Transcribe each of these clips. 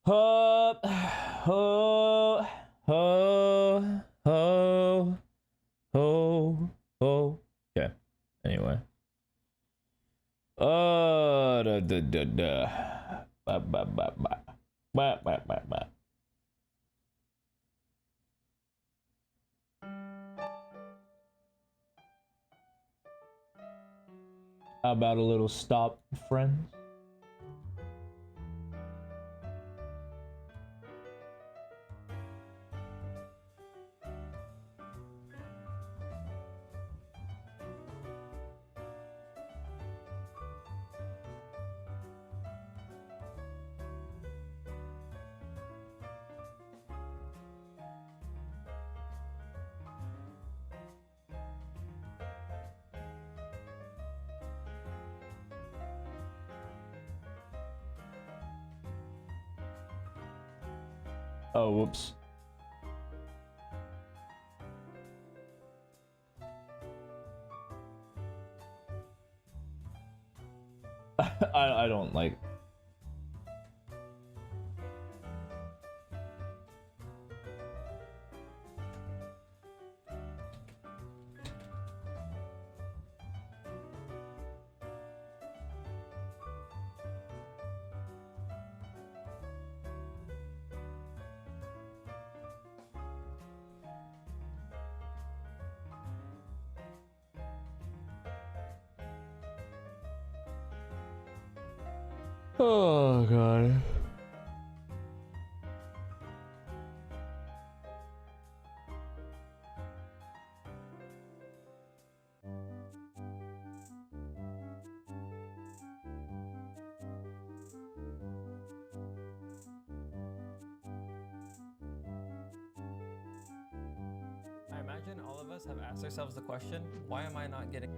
Ho, ho, ho, ho, ho, ho. Okay. Anyway. Da da da da. Ba ba ba ba. Ba ba ba ba. How about a little stop, friends? Oh, whoops. I don't like. Oh god. I imagine all of us have asked ourselves the question, why am I not getting...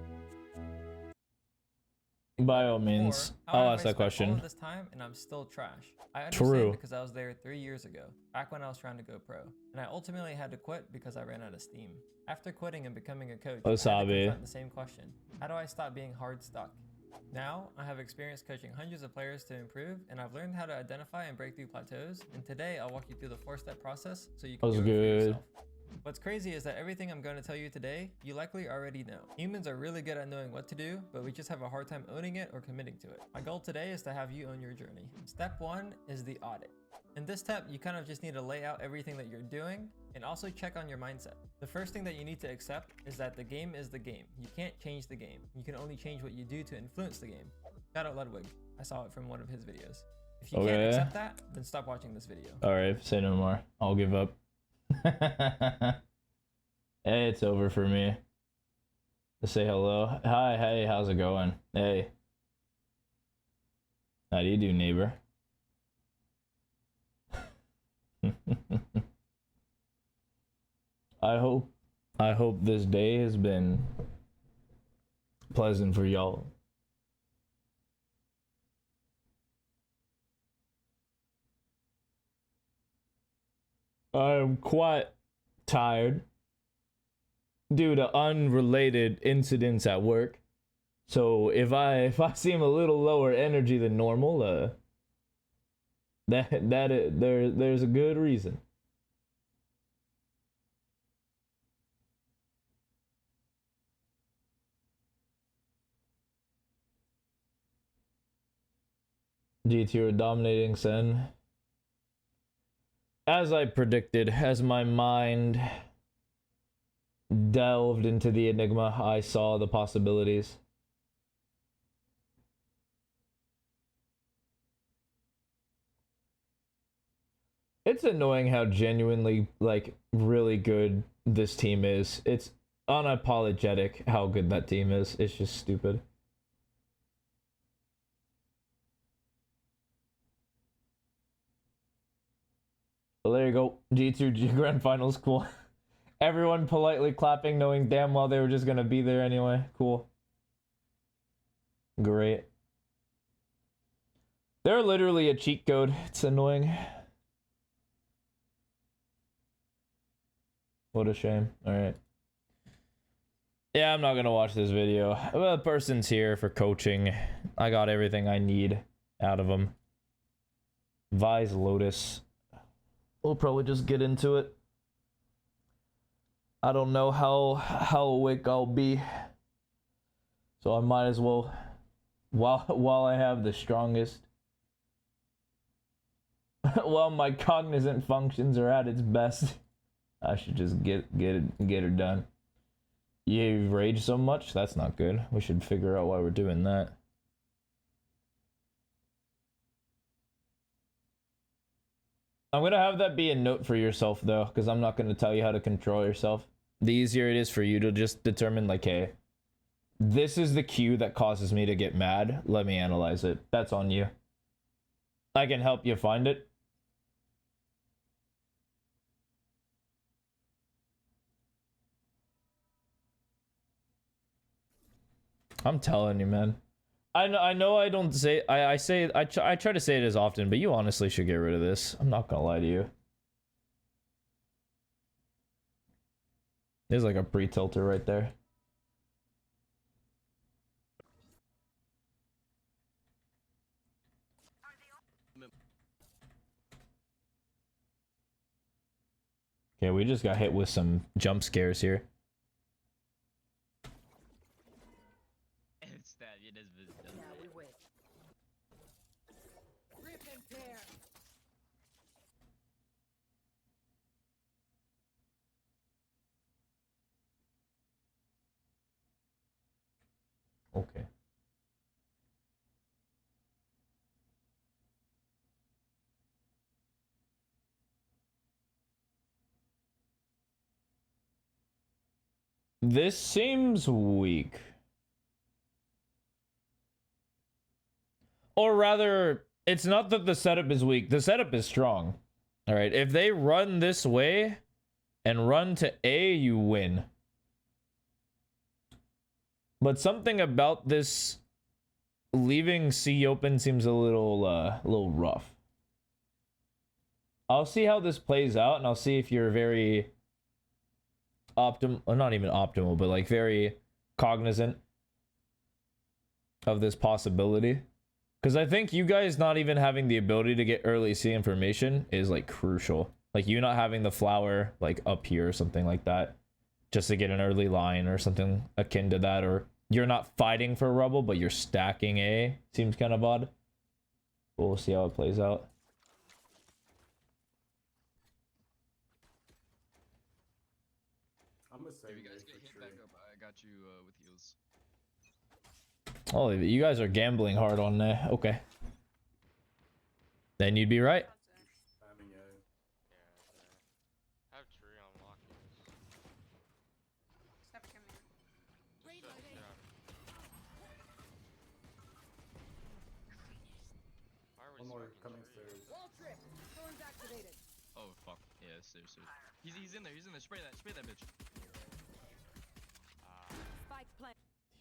By all means, I'll ask that question. All of this time and I'm still trash. I understand True. because I was there 3 years ago, back when I was trying to go pro, and I ultimately had to quit because I ran out of steam. After quitting and becoming a coach, I had to confront the same question: how do I stop being hard stuck? Now, I have experience coaching hundreds of players to improve, and I've learned how to identify and break through plateaus. And today, I'll walk you through the 4-step process so you can do it for yourself. What's crazy is that everything I'm going to tell you today, you likely already know. Humans are really good at knowing what to do, but we just have a hard time owning it or committing to it. My goal today is to have you own your journey. Step 1 is the audit. In this step, you kind of just need to lay out everything that you're doing and also check on your mindset. The first thing that you need to accept is that the game is the game. You can't change the game. You can only change what you do to influence the game. Shout out Ludwig. I saw it from one of his videos. If you can't accept that, then stop watching this video. Alright, say no more. I'll give up. Hey, it's over for me. Just say hello. Hi, hey, how's it going? Hey. How do you do, neighbor? I hope this day has been pleasant for y'all. I'm quite tired due to unrelated incidents at work. So if I seem a little lower energy than normal, there's a good reason. GT were dominating Sen. As I predicted, as my mind delved into the enigma, I saw the possibilities. It's annoying how genuinely, like, really good this team is. It's unapologetic how good that team is. It's just stupid. Well, there you go. G2 Grand Finals, cool. Everyone politely clapping, knowing damn well they were just gonna be there anyway. Cool. Great. They're literally a cheat code. It's annoying. What a shame. Alright. Yeah, I'm not gonna watch this video. Well, the person's here for coaching. I got everything I need out of him. Vise Lotus. We'll probably just get into it. I don't know how awake I'll be, so I might as well, while I have the strongest, while my cognizant functions are at its best, I should just get her done. You've raged so much? That's not good. We should figure out why we're doing that. I'm gonna have that be a note for yourself though, because I'm not gonna tell you how to control yourself. The easier it is for you to just determine, like, hey, this is the cue that causes me to get mad. Let me analyze it. That's on you. I can help you find it. I'm telling you, man. I know I don't say I try to say it as often, but you honestly should get rid of this. I'm not gonna lie to you. There's like a pre-tilter right there. Okay, we just got hit with some jump scares here. Okay. This seems weak. Or rather, it's not that the setup is weak. The setup is strong. All right, if they run this way and run to A, you win. But something about this leaving C open seems a little rough. I'll see how this plays out, and I'll see if you're very optimal, not even optimal, but like very cognizant of this possibility. Because I think you guys not even having the ability to get early C information is like crucial. Like you not having the flower like up here or something like that, just to get an early line or something akin to that, or you're not fighting for rubble, but you're stacking A. Seems kind of odd. But we'll see how it plays out. I'm gonna say If you guys get hit back up, I got you with heals. Oh, you guys are gambling hard on that. Okay. Then you'd be right. spamming A. I have tree on locking. Stop coming. One more coming stairs. Oh fuck. Yeah, seriously. He's in there. He's in there. Spray that bitch.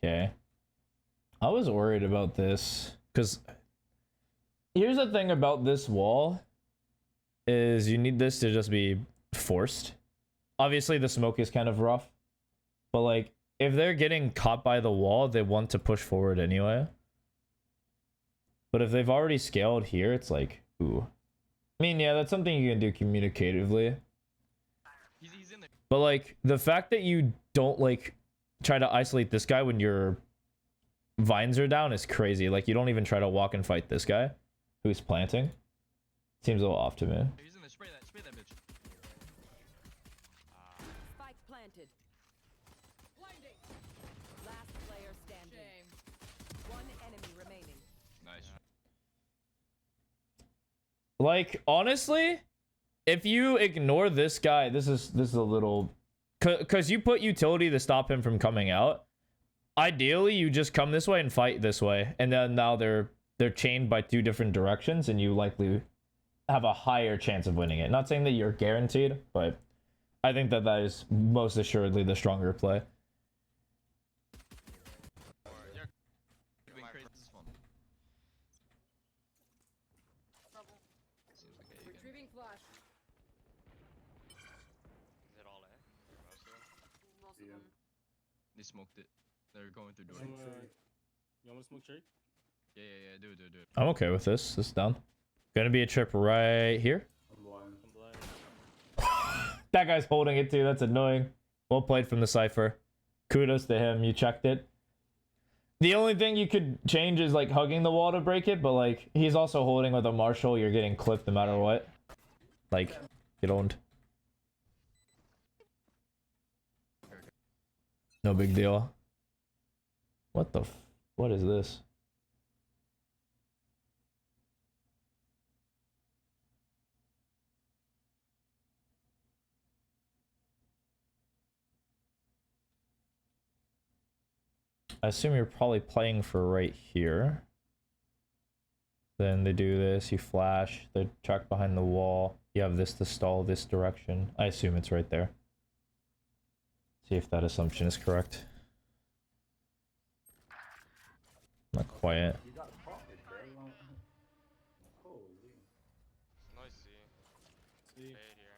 Okay. I was worried about this because here's the thing about this wall is you need this to just be forced. Obviously the smoke is kind of rough, but like if they're getting caught by the wall, they want to push forward anyway. But if they've already scaled here, it's like, ooh. I mean, yeah, that's something you can do communicatively. He's in there. But like the fact that you don't like try to isolate this guy when your vines are down is crazy. Like you don't even try to walk and fight this guy who's planting. Seems a little off to me. He's in there. Spray that bitch. Spike planted. Blinding. Last player standing. Shame. One enemy remaining. Nice. Like honestly, if you ignore this guy, this is a little, cause you put utility to stop him from coming out. Ideally, you just come this way and fight this way, and then now they're chained by two different directions, and you likely have a higher chance of winning it. Not saying that you're guaranteed, but I think that is most assuredly the stronger play. Retrieving flash. Is it all A? Most of them? Most of Yeah. them. They smoked it. They're going through door. Coming tree. You want to smoke tree? Yeah. Do it. I'm okay with this. This is done. Gonna be a trip right here. I'm blind. That guy's holding it too. That's annoying. Well played from the Cypher. Kudos to him. You checked it. The only thing you could change is like hugging the wall to break it, but like he's also holding with a Marshall. You're getting clipped no matter what. Like, get owned. No big deal. What the what is this? I assume you're probably playing for right here. Then they do this, you flash, they track behind the wall. You have this to stall this direction. I assume it's right there. See if that assumption is correct. Not quiet. You got popped, bro. Holy. Nice C. See? Fade here.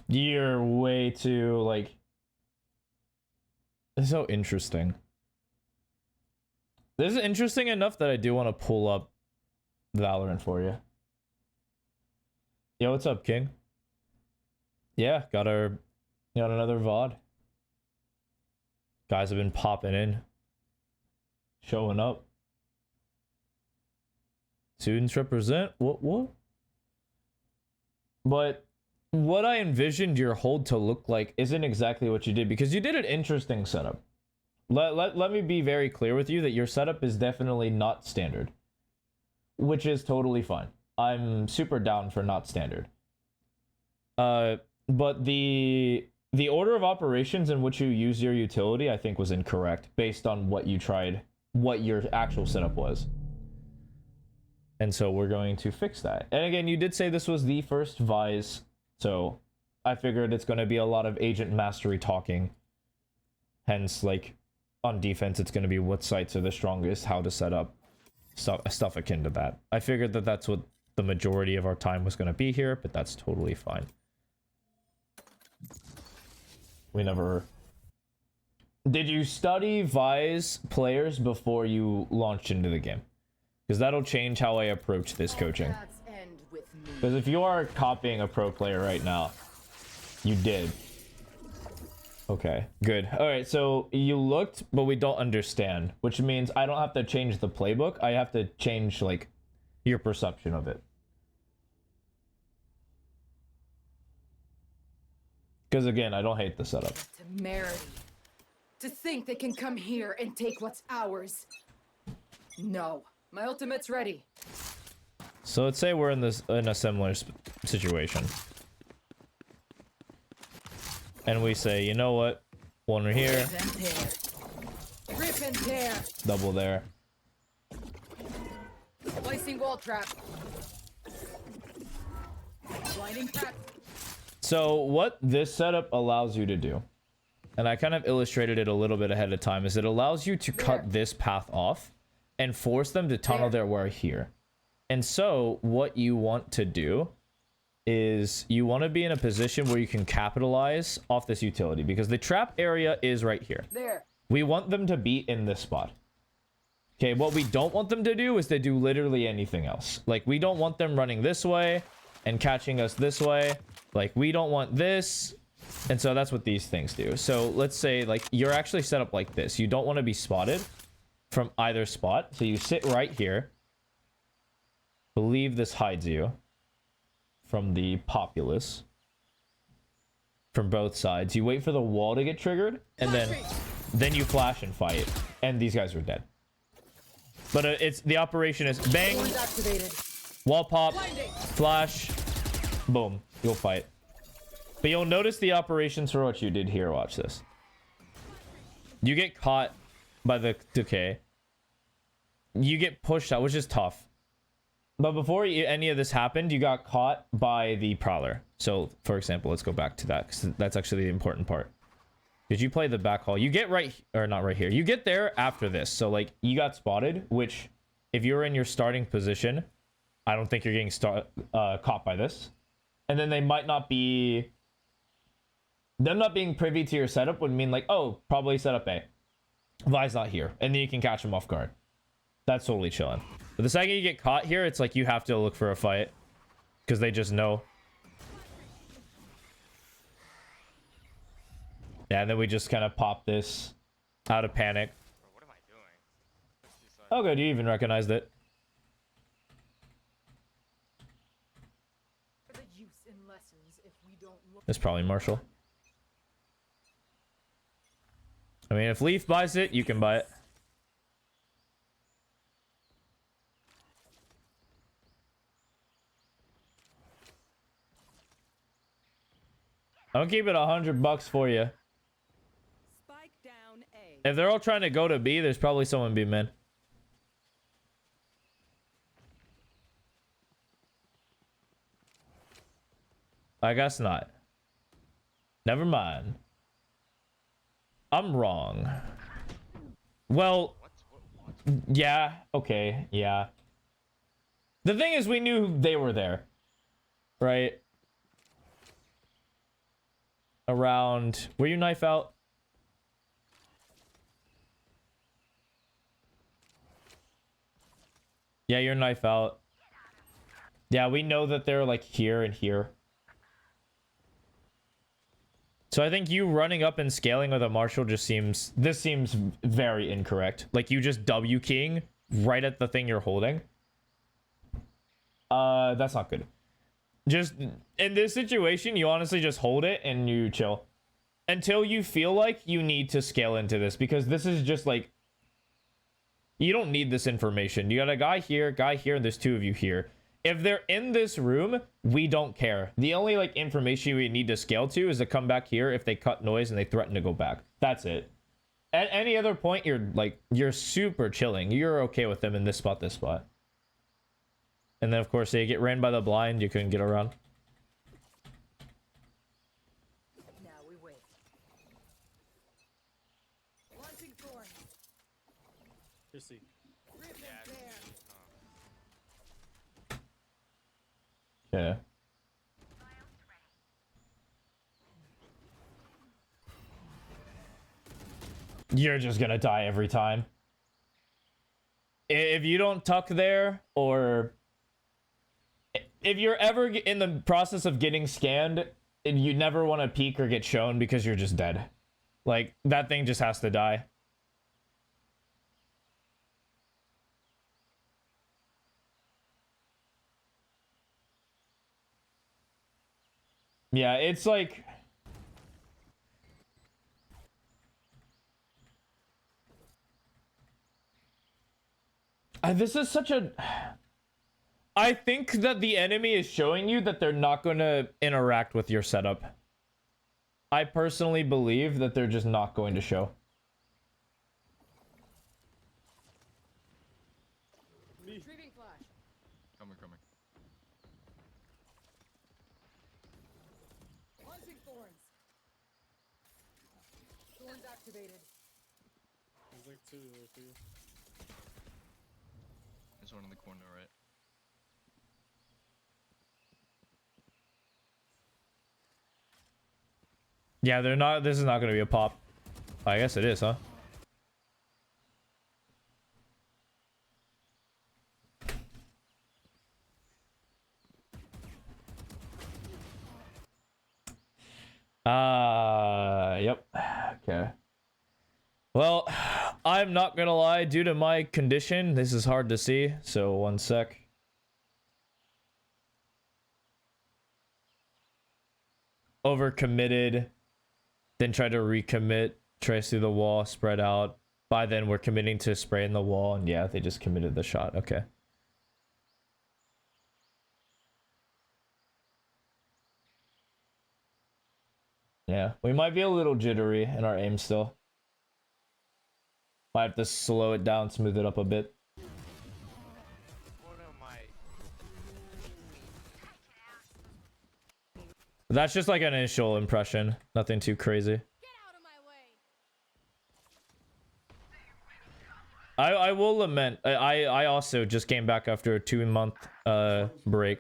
You're way too, like... It's so interesting. This is interesting enough that I do want to pull up Valorant for you. Yo, what's up, King? Yeah, got another VOD. Guys have been popping in. Showing up. Students represent? What? But what I envisioned your hold to look like isn't exactly what you did, because you did an interesting setup. Let me be very clear with you that your setup is definitely not standard, which is totally fine. I'm super down for not standard. But the order of operations in which you use your utility, I think, was incorrect based on what you tried, what your actual setup was. And so we're going to fix that. And again, you did say this was the first Vise, so I figured it's going to be a lot of agent mastery talking. Hence, like, on defense, it's going to be what sites are the strongest, how to set up, stuff akin to that. I figured that that's what the majority of our time was going to be here, but that's totally fine. We never... Did you study Vise players before you launched into the game? Because that'll change how I approach this coaching. Because if you are copying a pro player right now, you did. Okay, good. All right, so you looked, but we don't understand, which means I don't have to change the playbook. I have to change, like, your perception of it. Because again, I don't hate the setup. Temerity. To think they can come here and take what's ours. No, my ultimate's ready. So let's say we're in a similar situation. And we say, you know what? One here. Rip and tear. Double there. Placing wall trap. Blinding trap. So what this setup allows you to do, and I kind of illustrated it a little bit ahead of time, is it allows you to cut this path off and force them to tunnel their way here. And so what you want to do is you want to be in a position where you can capitalize off this utility, because the trap area is right here. There. We want them to be in this spot. Okay, what we don't want them to do is to do literally anything else. Like, we don't want them running this way and catching us this way. Like, we don't want this. And so that's what these things do. So let's say, like, you're actually set up like this. You don't want to be spotted from either spot. So you sit right here. Believe this hides you from the populace. From both sides. You wait for the wall to get triggered. And then you flash and fight. And these guys are dead. But it's the operation is bang, wall pop, flash, boom. You'll fight. But you'll notice the operations for what you did here. Watch this. You get caught by the decay. You get pushed out, which is tough. But before any of this happened, you got caught by the prowler. So, for example, let's go back to that, because that's actually the important part. Did you play the back hall? You get right, or not right here. You get there after this. So, like, you got spotted, which, if you're in your starting position, I don't think you're getting caught by this. And then they might not be them not being privy to your setup would mean like, oh, probably setup A. Vi's not here, and then you can catch him off guard. That's totally chilling. But the second you get caught here, it's like you have to look for a fight because they just know. Yeah, and then we just kind of pop this out of panic. Bro, what am I doing? Oh, good, you even recognized it. For the use in lessons if we don't look. It's probably Marshall. I mean, if Leaf buys it, you can buy it. I'll keep it $100 for you. Spike down A. If they're all trying to go to B, there's probably someone B mid. I guess not. Never mind. I'm wrong. Well, yeah, okay, yeah. The thing is, we knew they were there, right? Around, were you knife out? Yeah, you're knife out. Yeah, we know that they're like here and here. So I think you running up and scaling with a Marshall just seems... This seems very incorrect. Like, you just W keying right at the thing you're holding. That's not good. Just, in this situation, you honestly just hold it and you chill. Until you feel like you need to scale into this. Because this is just like... You don't need this information. You got a guy here, and there's two of you here. If they're in this room, we don't care. The only like information we need to scale to is to come back here if they cut noise and they threaten to go back. That's it. At any other point, you're super chilling. You're okay with them in this spot, And then of course they get ran by the blind, you couldn't get around. Now we wait. Launching thorn. Just see. Yeah. You're just gonna die every time. If you don't tuck there, or if you're ever in the process of getting scanned, you never want to peek or get shown because you're just dead. Like, that thing just has to die. Yeah, it's like... this is such a... I think that the enemy is showing you that they're not going to interact with your setup. I personally believe that they're just not going to show. Retrieving flash. Coming. Launching thorns. Thorns activated. There's like two or three. There's one in the corner, right? Yeah, they're not... This is not going to be a pop. I guess it is, huh? Yep. Okay. Well, I'm not gonna lie, due to my condition, this is hard to see, so one sec. Overcommitted, then try to recommit, trace through the wall, spread out. By then, we're committing to spraying the wall, and yeah, they just committed the shot. Okay. Yeah, we might be a little jittery in our aim still. Might have to slow it down, smooth it up a bit. What am I? That's just like an initial impression. Nothing too crazy. Get out of my way. I will lament. I also just came back after a 2-month break.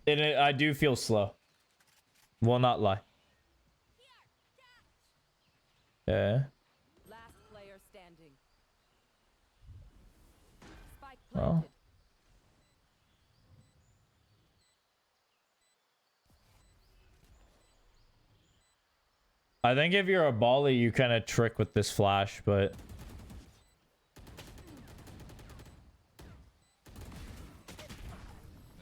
I do feel slow. Will not lie. Yeah. Last player standing. Spike Well. planted. I think if you're a Bali, you kind of trick with this flash, but...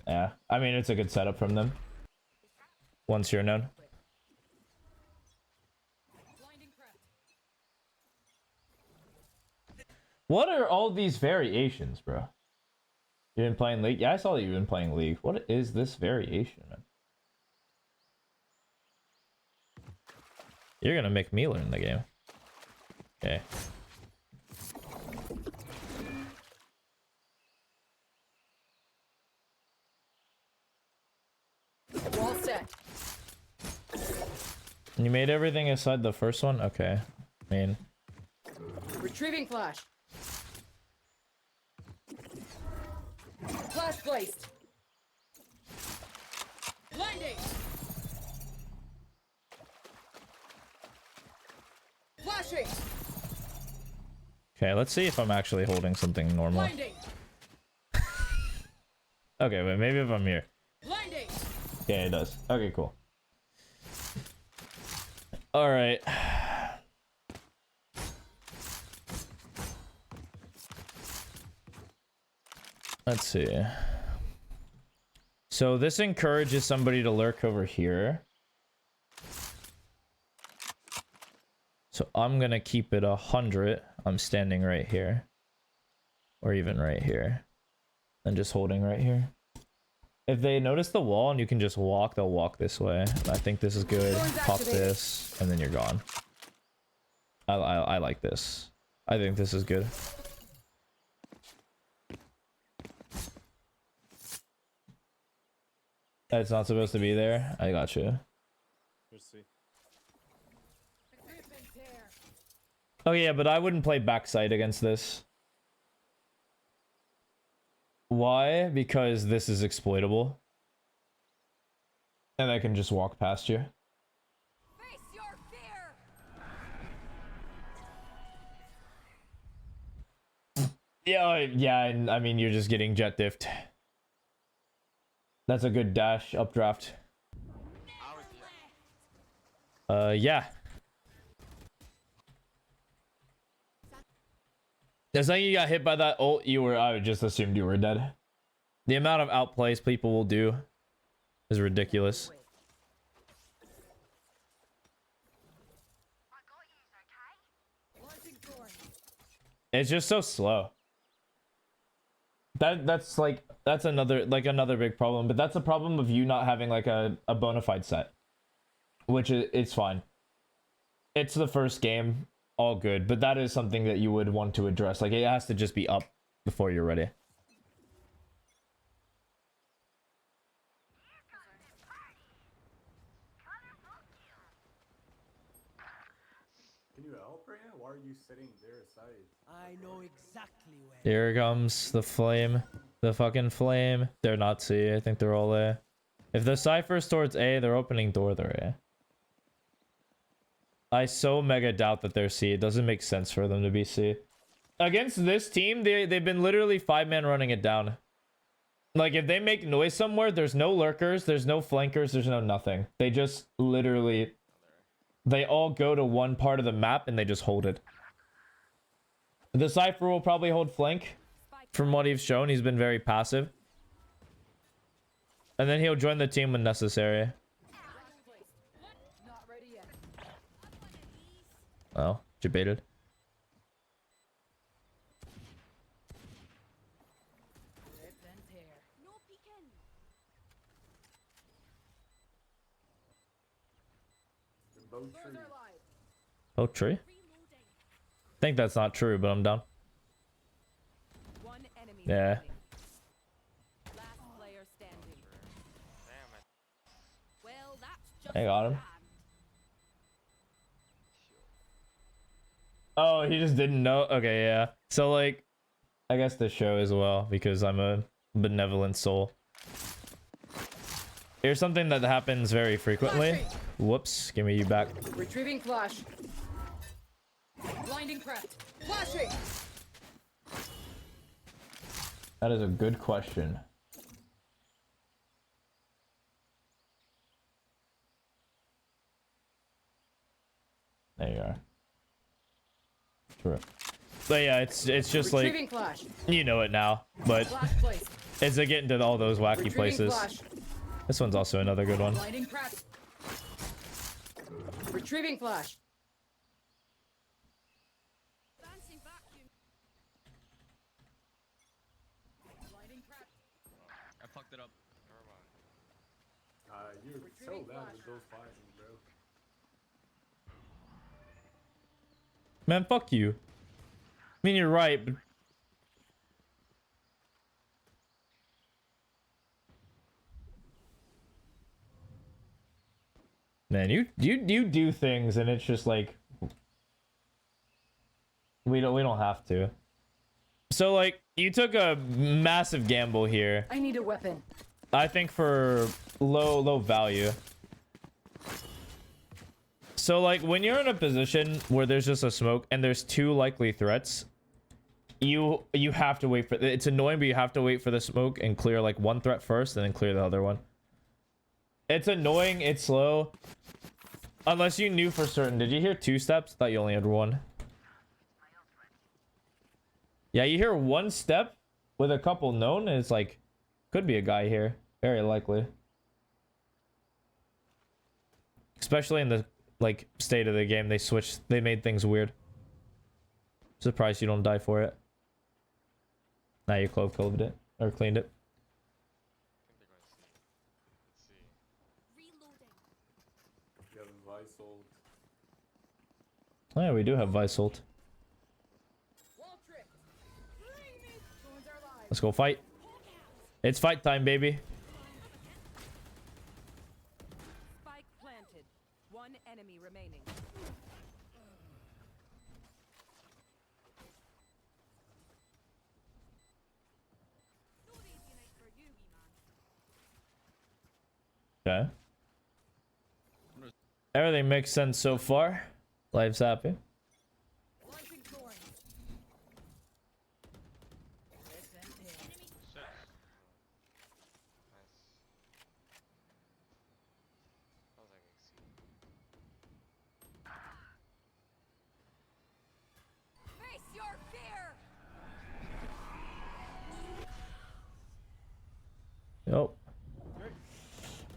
Yeah, I mean, it's a good setup from them. Once you're known. What are all these variations, bro? You've been playing League? Yeah, I saw that you've been playing League. What is this variation, man? You're gonna make me learn the game. Okay. Wall set. You made everything aside the first one? Okay. I mean... Retrieving flash. Flash placed. Blinding. Flashing. Okay, let's see if I'm actually holding something normal. Blinding. Okay, but maybe if I'm here. Blinding. Yeah, it does. Okay, cool. All right. Let's see. So this encourages somebody to lurk over here. So I'm gonna keep it 100. I'm standing right here. Or even right here. And just holding right here. If they notice the wall and you can just walk, they'll walk this way. I think this is good. Pop this, and then you're gone. I like this. I think this is good. It's not supposed to be there. I got you. Let's see. Oh yeah, but I wouldn't play backside against this. Why? Because this is exploitable. And I can just walk past you. Face your fear. Yeah, and I mean, you're just getting jet diffed. That's a good dash updraft. Yeah. It's like you got hit by that ult, I would just assumed you were dead. The amount of outplays people will do is ridiculous. It's just so slow. That's another big problem, but that's a problem of you not having like a bona fide set. Which it's fine. It's the first game, all good, but that is something that you would want to address. Like, it has to just be up before you're ready. Can you help right now? Why are you sitting there aside? I know exactly where. Here comes the flame. The fucking flame. They're not C. I think they're all A. If the Cypher's towards A, they're opening door, they're A. I so mega doubt that they're C. It doesn't make sense for them to be C. Against this team, they've been literally 5-man running it down. Like, if they make noise somewhere, there's no lurkers, there's no flankers, there's no nothing. They just literally... They all go to one part of the map and they just hold it. The Cypher will probably hold flank. From what he's shown, he's been very passive. And then he'll join the team when necessary. Not ready yet. Oh, debated. Rip and tear. No peeking. The boat Doors tree. are live. Oh, tree? I think that's not true, but I'm down. One enemy Yeah. remaining. Last player standing. Damn it. Well, that's just I got him. grand. Oh, he just didn't know? Okay, yeah. So, like, I guess the show as well, because I'm a benevolent soul. Here's something that happens very frequently. Whoops, give me you back. Retrieving flash. Blinding prepped. Flashing. That is a good question. There you are. True. But yeah, it's just Retrieving like flash. you know it now, but Flash placed. it's to get into all those wacky Retrieving places. flash. This one's also another good one. Blinding prepped. Retrieving flash. Blinding prepped. I fucked it up. Never mind. You're so Retrieving bad flash. with those flashing, bro. Man, fuck you. I mean, you're right, but man, you do things, and it's just like we don't have to. So like, you took a massive gamble here. I need a weapon. I think for low value. So like, when you're in a position where there's just a smoke and there's two likely threats, you have to wait for it's annoying, but you have to wait for the smoke and clear like one threat first and then clear the other one. It's annoying, it's slow. Unless you knew for certain. Did you hear 2 steps? Thought you only had 1. Yeah, you hear 1 step with a couple known, and it's like, could be a guy here. Very likely. Especially in the like state of the game, they made things weird. Surprised you don't die for it. Now you clove it or cleaned it. I think they're going to see. Let's see. You have Vice ult. Oh yeah, we do have Vice ult. Wall trick. Thorns are live. Let's go fight. It's fight time, baby. Spike planted. One enemy remaining. Okay. Everything makes sense so far. Life's happy. Launching thorns. Shit. Nice. That was like XC. Face your fear. Nope.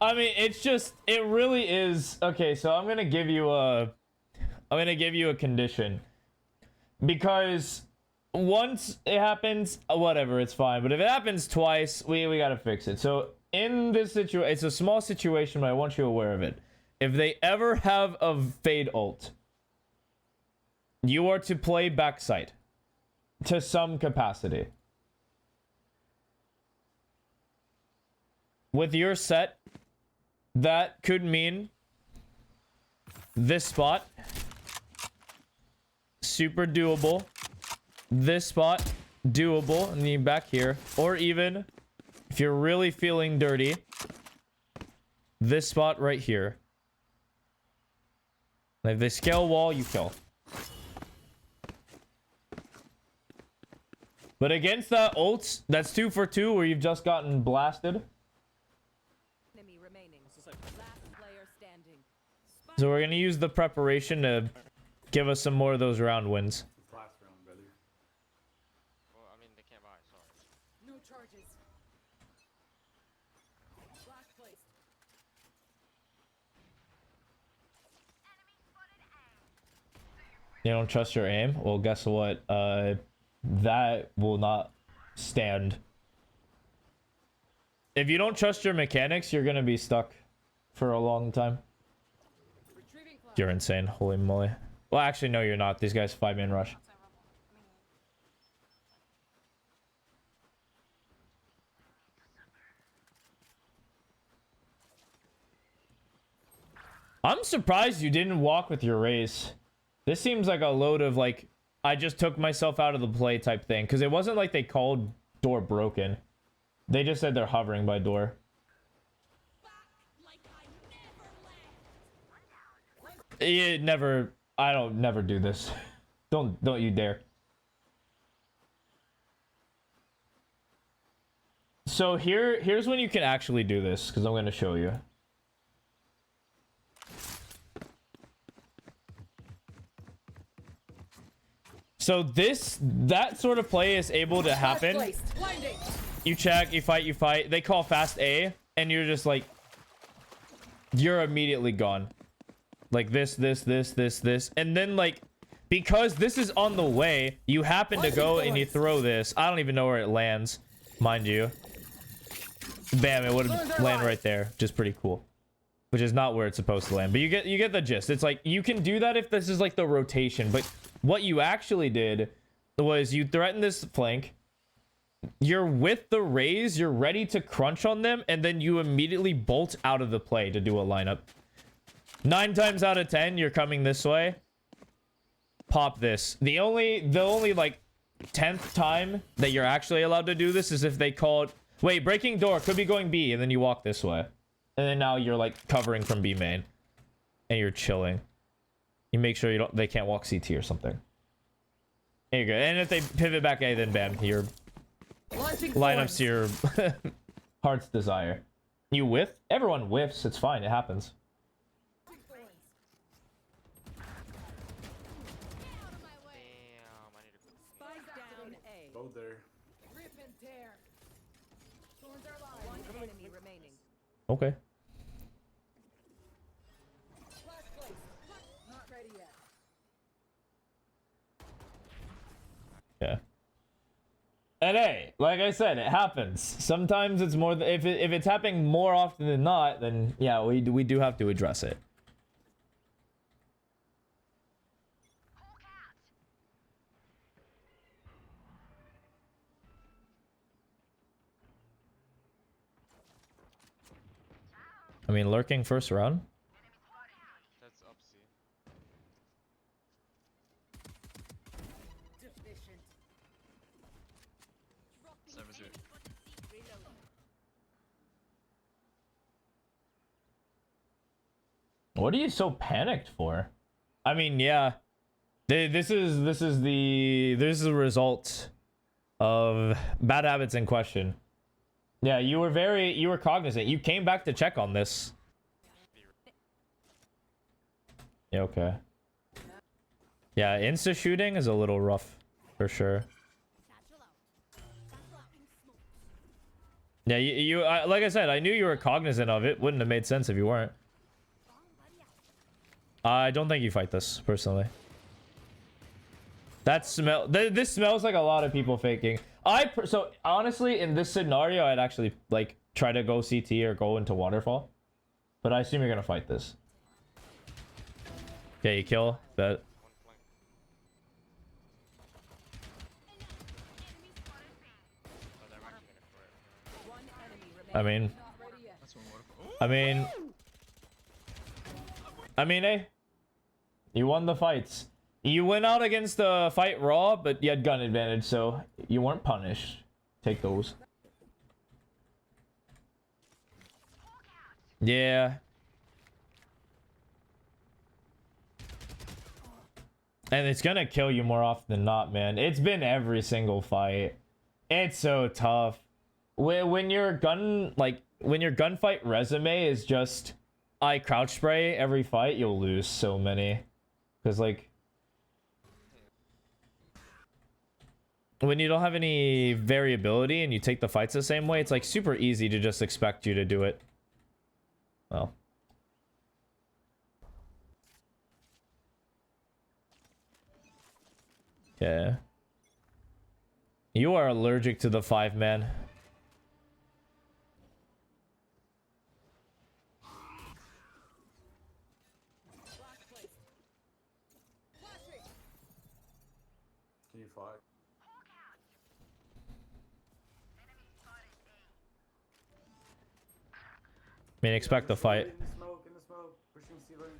I mean, it's just, it really is. Okay, so I'm gonna give you a condition, because once it happens, whatever, it's fine. But if it happens twice, we gotta fix it. So in this situation, it's a small situation, but I want you aware of it. If they ever have a fade ult, you are to play backside to some capacity. With your set, that could mean this spot, super doable. This spot, doable, and then back here. Or even, if you're really feeling dirty, this spot right here. And if they scale wall, you kill. But against that ult, that's 2 for 2 where you've just gotten blasted. Enemy remaining. Last player standing. So we're gonna use the preparation to give us some more of those round wins. It's last round, brother. Well, I mean, they can't buy, sorry. No charges. Flash placed. You don't trust your aim? Well, guess what? That will not stand. If you don't trust your mechanics, you're gonna be stuck for a long time. Retrieving flash. You're insane. Holy moly. Well, actually, no, you're not. These guys 5-man rush. I'm surprised you didn't walk with your race. This seems like a load of like, I just took myself out of the play type thing. Because it wasn't like they called door broken. They just said they're hovering by door. You never. I don't never do this. Don't you dare. So here's when you can actually do this, because I'm going to show you. So that sort of play is able to happen. You check, you fight. They call fast A, and you're just like, you're immediately gone. Like this, and then like, because this is on the way, you happen to go and you throw this. I don't even know where it lands, mind you. Bam, it would land right there. Just pretty cool. Which is not where it's supposed to land. But you get the gist. It's like, you can do that if this is like the rotation. But what you actually did was you threaten this flank. You're with the raise. You're ready to crunch on them. And then you immediately bolt out of the play to do a lineup. 9 times out of 10, you're coming this way. Pop this. The only like 10th time that you're actually allowed to do this is if they call it, wait, breaking door, could be going B, and then you walk this way. And then now you're like covering from B main. And you're chilling. You make sure they can't walk CT or something. There you go. And if they pivot back A, then bam, your lineups to your heart's desire. You whiff? Everyone whiffs, it's fine, it happens. Go there. One enemy remaining. Okay. Yeah. And hey, like I said, it happens. Sometimes it's more. If it's happening more often than not, then yeah, we do have to address it. I mean, lurking first round. That's up C. Service here. What are you so panicked for? I mean, yeah, this is the result of bad habits in question. Yeah, you were cognizant. You came back to check on this. Yeah, okay. Yeah, insta shooting is a little rough for sure. Yeah, like I said, I knew you were cognizant of it. Wouldn't have made sense if you weren't. I don't think you fight this personally. This smells like a lot of people faking. So honestly, in this scenario, I'd actually like try to go CT or go into waterfall, but I assume you're gonna fight this. Yeah, you kill that. I mean, hey, you won the fights. You went out against the fight raw, but you had gun advantage, so you weren't punished. Take those. Yeah. And it's gonna kill you more often than not, man. It's been every single fight. It's so tough. When your gunfight resume is just I crouch spray every fight, you'll lose so many. Because like, when you don't have any variability and you take the fights the same way, it's like super easy to just expect you to do it. Well. Yeah. You are allergic to the 5-man. Can you fight? I mean, expect the fight. In the smoke, pushing ceiling.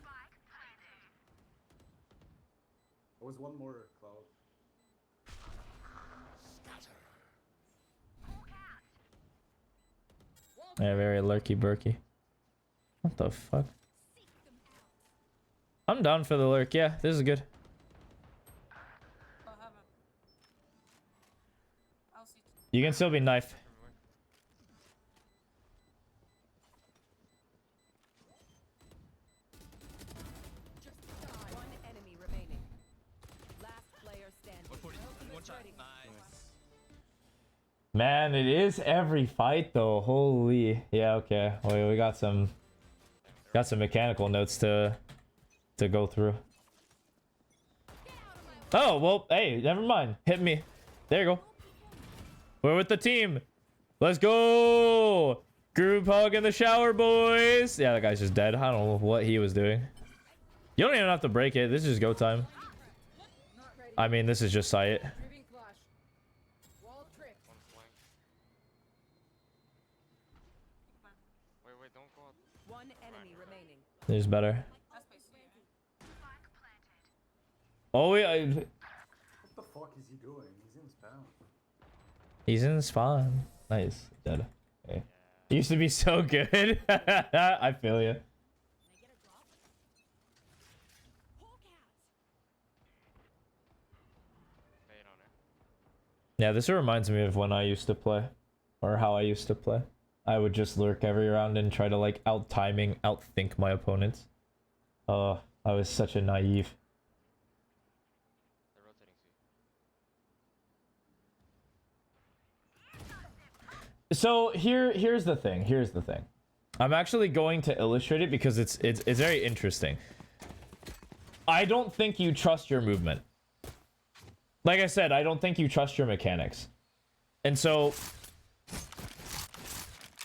There was one more cloud. Yeah, very lurky burky. What the fuck? I'm I'm down for the lurk. Yeah, this is good. You can still be knife. One enemy remaining. Last player standing. 140. One shot. Ready. Nice. Man, it is every fight though. Holy. Yeah, okay. We got some mechanical notes to go through. Oh, well, hey, never mind. Hit me. There you go. We're with the team. Let's go. Group hug in the shower, boys. Yeah, that guy's just dead. I don't know what he was doing. You don't even have to break it. This is just go time. I mean, this is just sight. Retrieving flash. Wall trick. One flank. Wait, don't go out. One enemy remaining. There's better. Oh, wait. What the fuck is he doing? He's in spawn. He's in spawn. Nice. Dead. Okay. Used to be so good. I feel you. Fade on it. Yeah, this reminds me of when I used to play. Or how I used to play. I would just lurk every round and try to like out-timing, outthink my opponents. I was such a naive. They're rotating C. So here's the thing. Here's the thing. I'm actually going to illustrate it because it's very interesting. I don't think you trust your movement. Like I said, I don't think you trust your mechanics. And so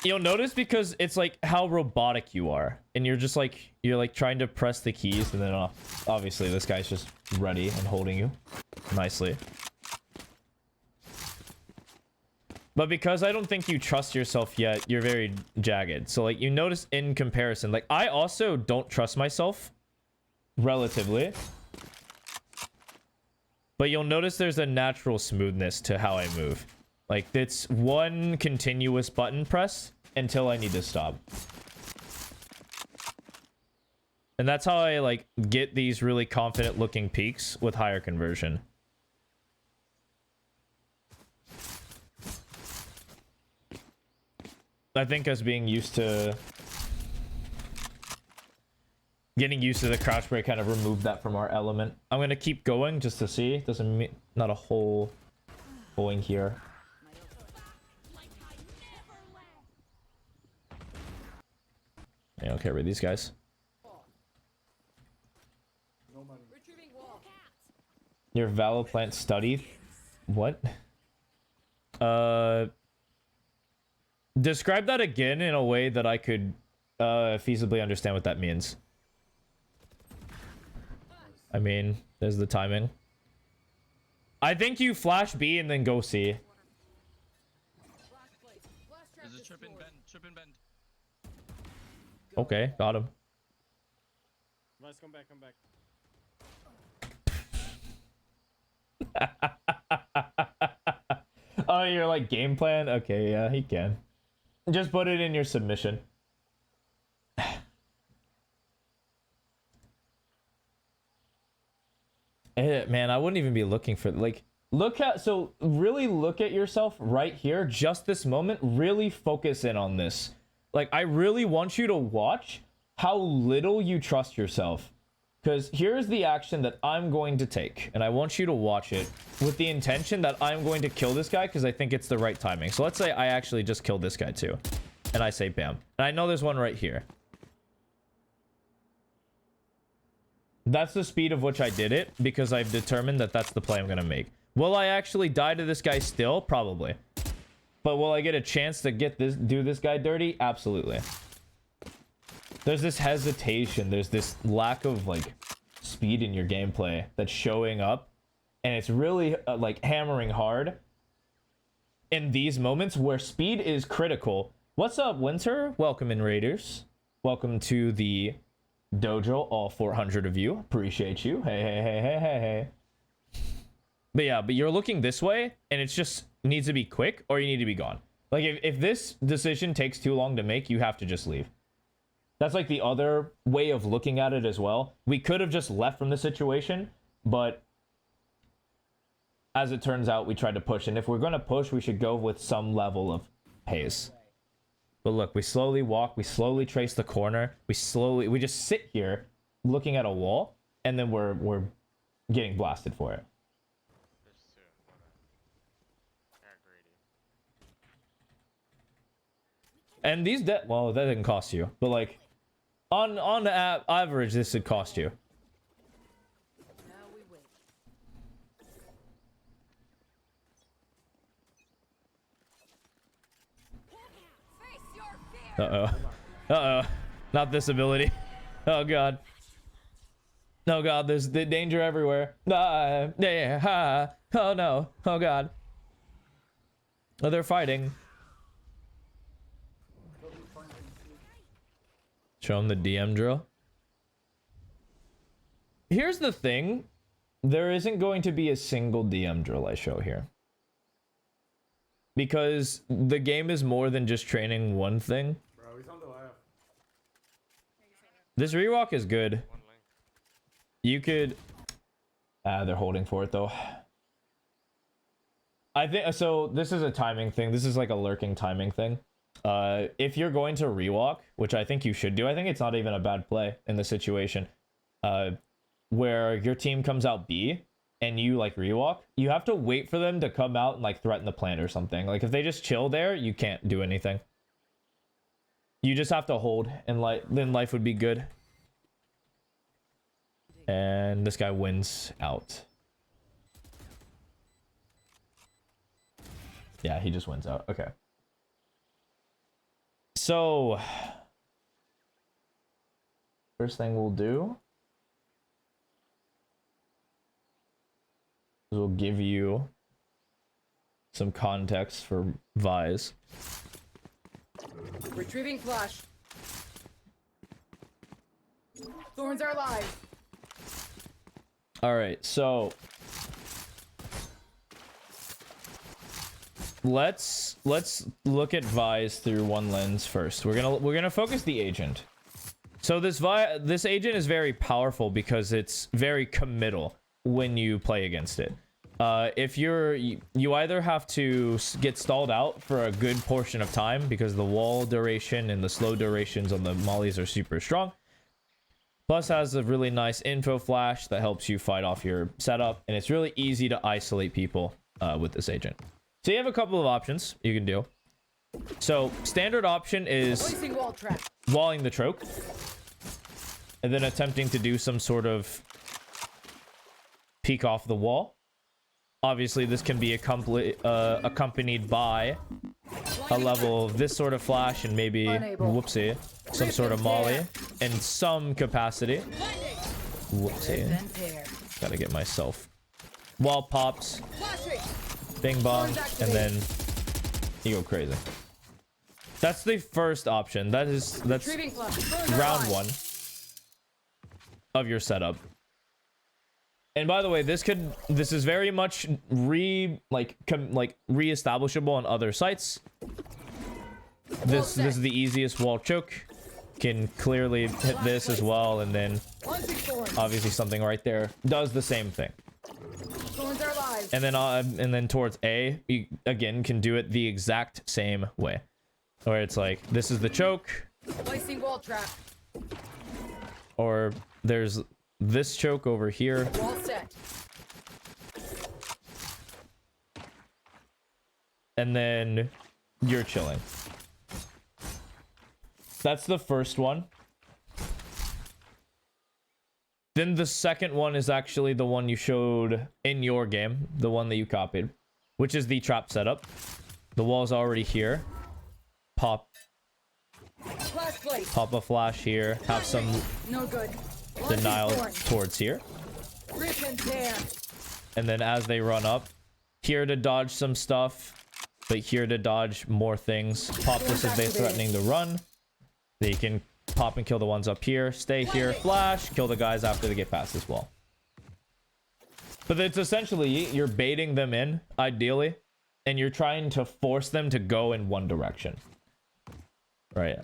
you'll notice because it's like how robotic you are. And you're just like, you're like trying to press the keys and then obviously this guy's just ready and holding you nicely. But because I don't think you trust yourself yet, you're very jagged. So like you notice in comparison, like I also don't trust myself relatively. But you'll notice there's a natural smoothness to how I move. Like it's one continuous button press until I need to stop. And that's how I like get these really confident looking peaks with higher conversion. I think us being used to getting used to the crouch break kind of removed that from our element. I'm gonna keep going just to see. Doesn't mean not a whole going here. I don't care about these guys. No money. Retrieving wall. Your Valoplant study? What? Describe that again in a way that I could feasibly understand what that means. I mean, there's the timing. I think you flash B and then go C. There's a trip and bend. Okay, got him. Vice, come back. Oh, you're like game plan? Okay, yeah, he can. Just put it in your submission. Man, I wouldn't even be looking for like really look at yourself right here, just this moment. Really focus in on this. Like, I really want you to watch how little you trust yourself. Because here's the action that I'm going to take. And I want you to watch it with the intention that I'm going to kill this guy because I think it's the right timing. So let's say I actually just killed this guy too. And I say bam. And I know there's one right here. That's the speed of which I did it because I've determined that that's the play I'm going to make. Will I actually die to this guy still? Probably. But will I get a chance to do this guy dirty? Absolutely. There's this hesitation. There's this lack of like speed in your gameplay that's showing up. And it's really like hammering hard in these moments where speed is critical. What's up, Winter? Welcome in, Raiders. Welcome to the dojo, all 400 of you. Appreciate you. Hey. But yeah, but you're looking this way and it's just needs to be quick or you need to be gone. Like if this decision takes too long to make, you have to just leave. That's like the other way of looking at it as well. We could have just left from the situation, but as it turns out, we tried to push. And if we're going to push, we should go with some level of pace. But look, we slowly walk, we slowly trace the corner, we just sit here looking at a wall, and then we're getting blasted for it. There's two. They're greedy. And these well, that didn't cost you, but like on the average, this would cost you. Now we wait. Face your fear. Uh-oh. Not this ability. Oh god. Oh god, there's the danger everywhere. Yeah, ha. Oh no. Oh god. Oh, they're fighting. Show them the DM drill. Here's the thing. There isn't going to be a single DM drill I show here. Because the game is more than just training one thing. Bro, he's on the left. This rewalk is good. One link. You could... they're holding for it though. I think... So, this is a timing thing. This is like a lurking timing thing. If you're going to rewalk, which I think you should do, I think it's not even a bad play in the situation. Where your team comes out B, and you like rewalk, you have to wait for them to come out and like threaten the plant or something. Like if they just chill there, you can't do anything. You just have to hold, and then life would be good. And this guy wins out. Yeah, he just wins out. Okay. So, first thing we'll do is we'll give you some context for Vise. Retrieving flash. Thorns are live. All right, so let's look at Vise through one lens first. We're gonna focus the agent. So this agent is very powerful because it's very committal when you play against it. If you either have to get stalled out for a good portion of time because the wall duration and the slow durations on the mollies are super strong. Plus has a really nice info flash that helps you fight off your setup, and it's really easy to isolate people with this agent. So you have a couple of options you can do. So standard option is Placing wall trap. walling the choke, and then attempting to do some sort of peek off the wall. Obviously, this can be accompanied by a level of this sort of flash and maybe, whoopsie, some sort of molly in some capacity. Whoopsie. Gotta get myself. Wall pops. Bing bong. And then you go crazy. That's the first option. That's round one of your setup. And by the way, this is very much re-establishable on other sites. This is the easiest wall choke. Can clearly hit this as well, and then obviously something right there does the same thing. And then towards A, you again can do it the exact same way, where it's like this is the choke, Placing wall trap. or there's this choke over here. Wall set. And then you're chilling. That's the first one. Then the second one is actually the one you showed in your game, the one that you copied, which is the trap setup. The wall's already here. Pop a flash here. Have some denial towards here. And then as they run up, here to dodge some stuff, but here to dodge more things. Pop this if they're threatening to run. They can pop and kill the ones up here. Stay here, flash, kill the guys after they get past this wall. But it's essentially, you're baiting them in, ideally, and you're trying to force them to go in one direction. Right.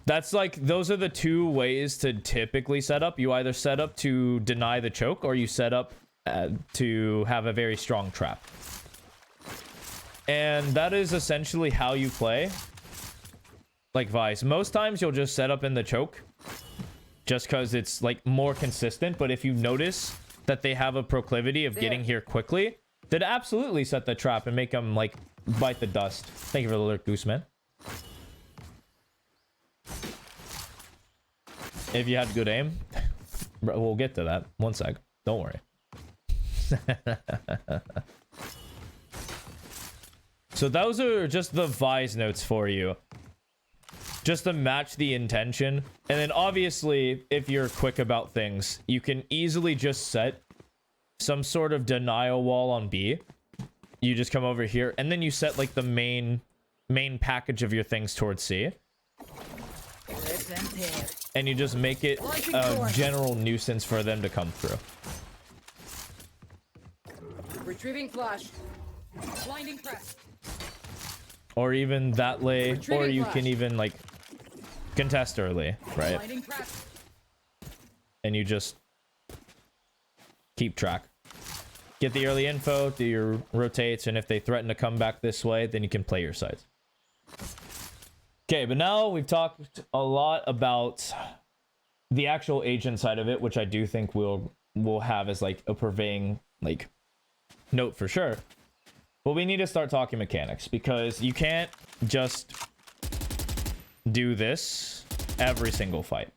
That's like, those are the two ways to typically set up. You either set up to deny the choke, or you set up to have a very strong trap. And that is essentially how you play like Vice. Most times you'll just set up in the choke just because it's like more consistent. But if you notice that they have a proclivity of getting here quickly, then absolutely set the trap and make them like bite the dust. Thank you for the alert, Gooseman. If you had good aim, we'll get to that. One sec. Don't worry. So those are just the Vice notes for you. Just to match the intention. And then obviously, if you're quick about things, you can easily just set some sort of denial wall on B. You just come over here, and then you set like the main package of your things towards C. And you just make it a general nuisance for them to come through. Retrieving flash. Blinding press. Or even that lay, Retrieving or you flash. can even like contest early, right? Blinding press. And you just keep track. Get the early info, do your rotates, and if they threaten to come back this way, then you can play your sides. Okay, but now we've talked a lot about the actual agent side of it, which I do think we'll have as like a purveying like note for sure. But we need to start talking mechanics, because you can't just do this every single fight.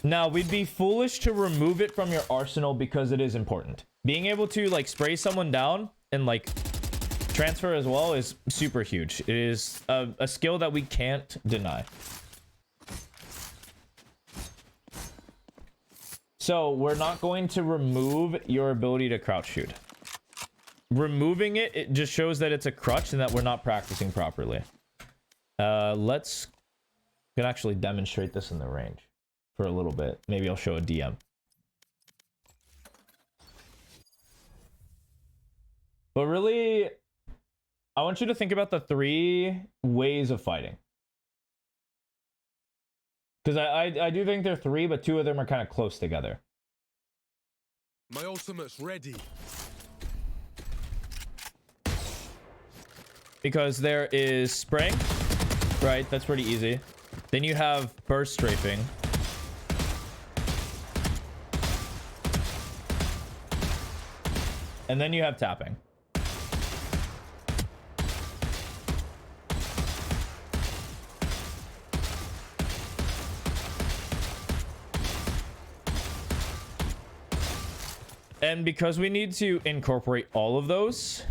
Now, we'd be foolish to remove it from your arsenal because it is important. Being able to like spray someone down and like transfer as well is super huge. It is a skill that we can't deny. So we're not going to remove your ability to crouch shoot. Removing it, it just shows that it's a crutch and that we're not practicing properly. Let's can actually demonstrate this in the range for a little bit. Maybe I'll show a DM. But really, I want you to think about the 3 ways of fighting. Because I do think there are 3, but 2 of them are kind of close together. My ultimate's ready. Because there is spraying, right? That's pretty easy. Then you have burst strafing. And then you have tapping. And because we need to incorporate all of those,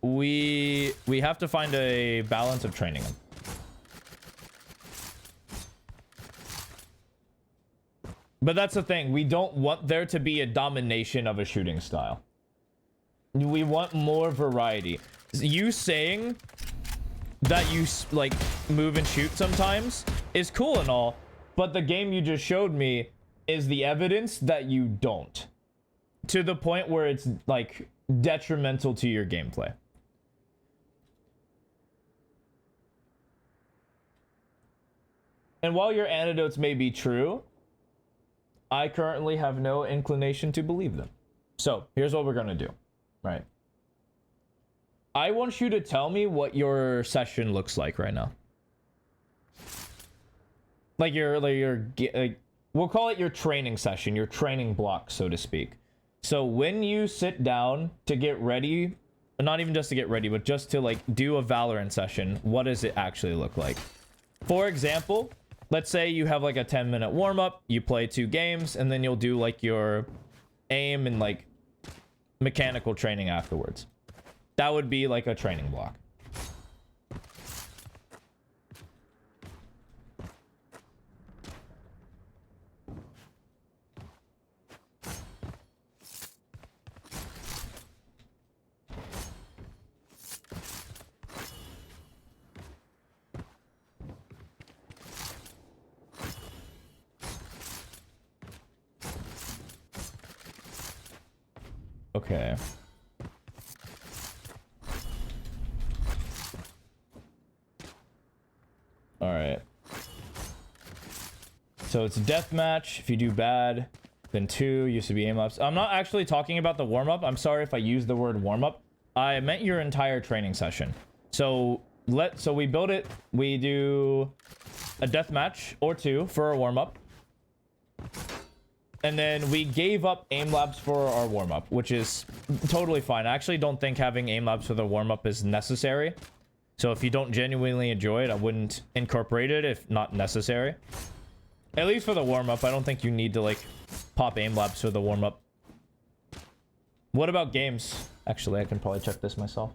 we have to find a balance of training them. But that's the thing. We don't want there to be a domination of a shooting style. We want more variety. You saying that you like move and shoot sometimes is cool and all, but the game you just showed me is the evidence that you don't. To the point where it's like detrimental to your gameplay. And while your anecdotes may be true, I currently have no inclination to believe them. So here's what we're gonna do, right? I want you to tell me what your session looks like right now. Like we'll call it your training session, your training block, so to speak. So when you sit down to get ready, not even just to get ready, but just to like do a Valorant session, what does it actually look like? For example, let's say you have like a 10-minute warm-up, you play 2 games, and then you'll do like your aim and like mechanical training afterwards. That would be like a training block. Okay. So it's deathmatch. If you do bad, then 2 used to be aim ups. I'm not actually talking about the warm-up. I'm sorry if I used the word warm-up. I meant your entire training session. So we build it. We do a deathmatch or 2 for a warm-up. And then we gave up aim labs for our warm-up, which is totally fine. I actually don't think having aim labs for the warm-up is necessary. So if you don't genuinely enjoy it, I wouldn't incorporate it if not necessary. At least for the warm-up, I don't think you need to, like, pop aim labs for the warm-up. What about games? Actually, I can probably check this myself.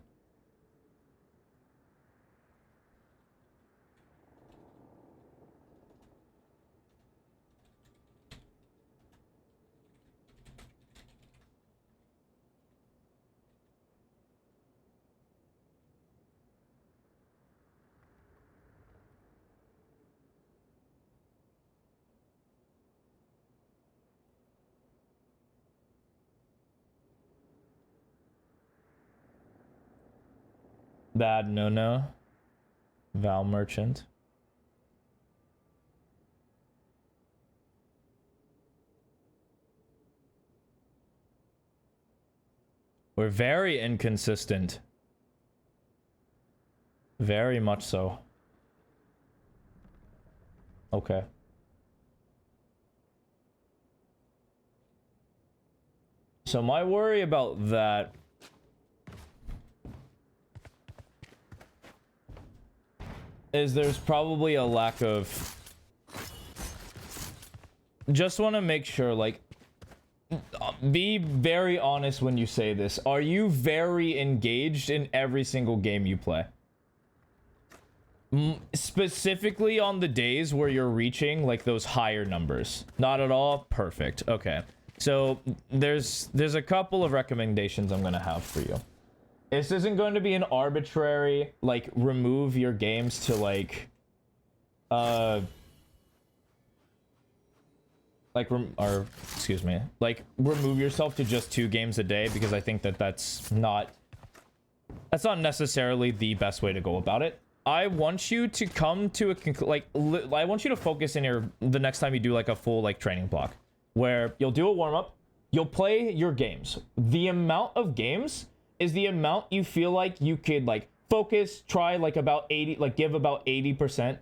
Bad no. Val Merchant. We're very inconsistent. Very much so. Okay. So my worry about that is there's probably a lack of... Just want to make sure, like, be very honest when you say this. Are you very engaged in every single game you play? Specifically on the days where you're reaching, like, those higher numbers. Not at all? Perfect. Okay. So, there's a couple of recommendations I'm gonna have for you. This isn't going to be an arbitrary, like, remove your games to, like, remove yourself to just 2 games a day, because I think that's not necessarily the best way to go about it. I want you to come to a I want you to focus in the next time you do, like, a full, like, training block, where you'll do a warm-up, you'll play your games. The amount of games is the amount you feel like you could, like, focus, try, like, about 80, like, give about 80%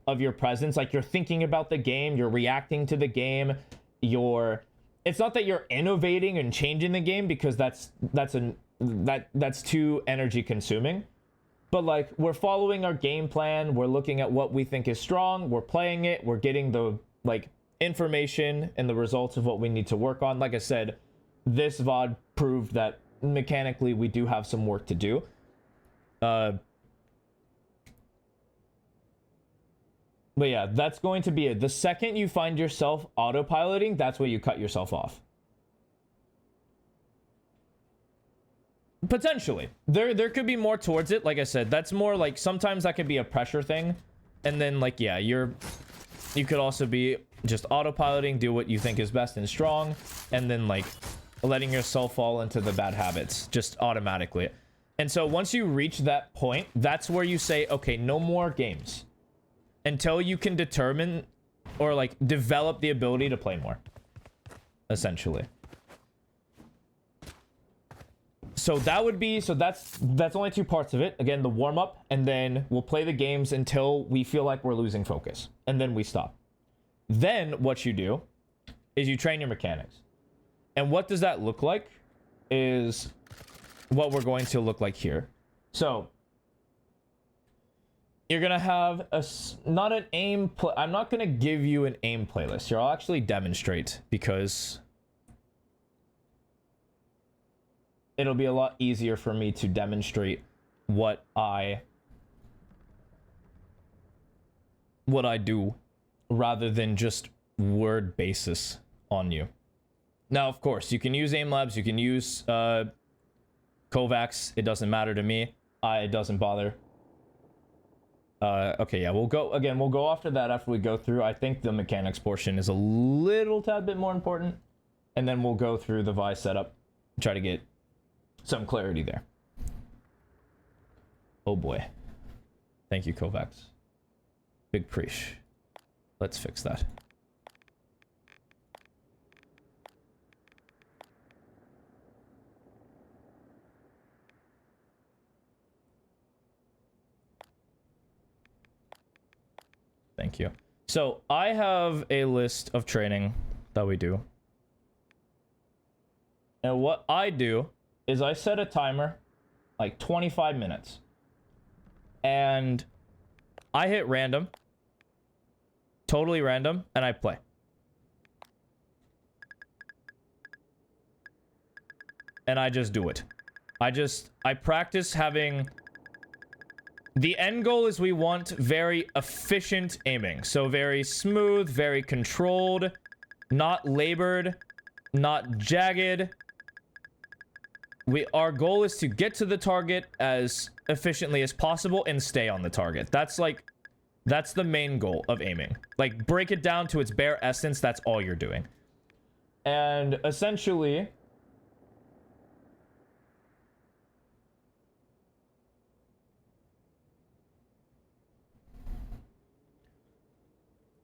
of your presence. Like, you're thinking about the game, you're reacting to the game, it's not that you're innovating and changing the game, because that's too energy consuming. But, like, we're following our game plan, we're looking at what we think is strong, we're playing it, we're getting the, like, information and the results of what we need to work on. Like I said, this VOD proved that mechanically we do have some work to do. But yeah, that's going to be it. The second you find yourself autopiloting, that's where you cut yourself off. Potentially. There could be more towards it. Like I said, that's more like, sometimes that could be a pressure thing. And then, like, yeah, you could also be just autopiloting, do what you think is best and strong, and then, like, letting yourself fall into the bad habits just automatically. And so once you reach that point, that's where you say, okay, no more games until you can determine or, like, develop the ability to play more, essentially. So that would be, so that's only 2 parts of it. Again, the warm-up, and then we'll play the games until we feel like we're losing focus, and then we stop. Then what you do is you train your mechanics. And what does that look like is what we're going to look like here. So you're going to have not an aim, I'm not going to give you an aim playlist here. I'll actually demonstrate, because it'll be a lot easier for me to demonstrate what I do rather than just word basis on you. Now, of course, you can use aim labs, you can use Kovacs. It doesn't matter to me. It doesn't bother. Okay, yeah, we'll go after that after we go through. I think the mechanics portion is a little tad bit more important. And then we'll go through the Vi setup, try to get some clarity there. Oh boy. Thank you, Kovacs. Big preach. Let's fix that. Thank you. So I have a list of training that we do. And what I do is I set a timer, like 25 minutes. And I hit random. Totally random. And I play. And I just do it. I practice having... The end goal is we want very efficient aiming. So very smooth, very controlled, not labored, not jagged. Our goal is to get to the target as efficiently as possible and stay on the target. That's the main goal of aiming. Like, break it down to its bare essence, that's all you're doing. And essentially...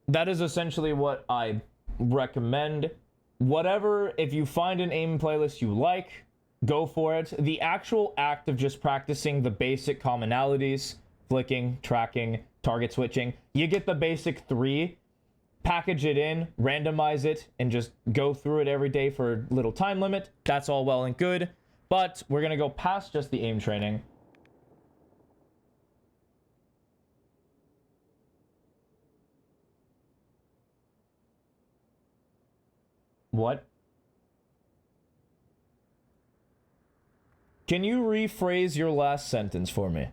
that is essentially what I recommend. Whatever, if you find an aim playlist you like, go for it. The actual act of just practicing the basic commonalities, flicking, tracking, target switching, you get the basic 3, package it in, randomize it, and just go through it every day for a little time limit. That's all well and good, but we're gonna go past just the aim training. What? Can you rephrase your last sentence for me?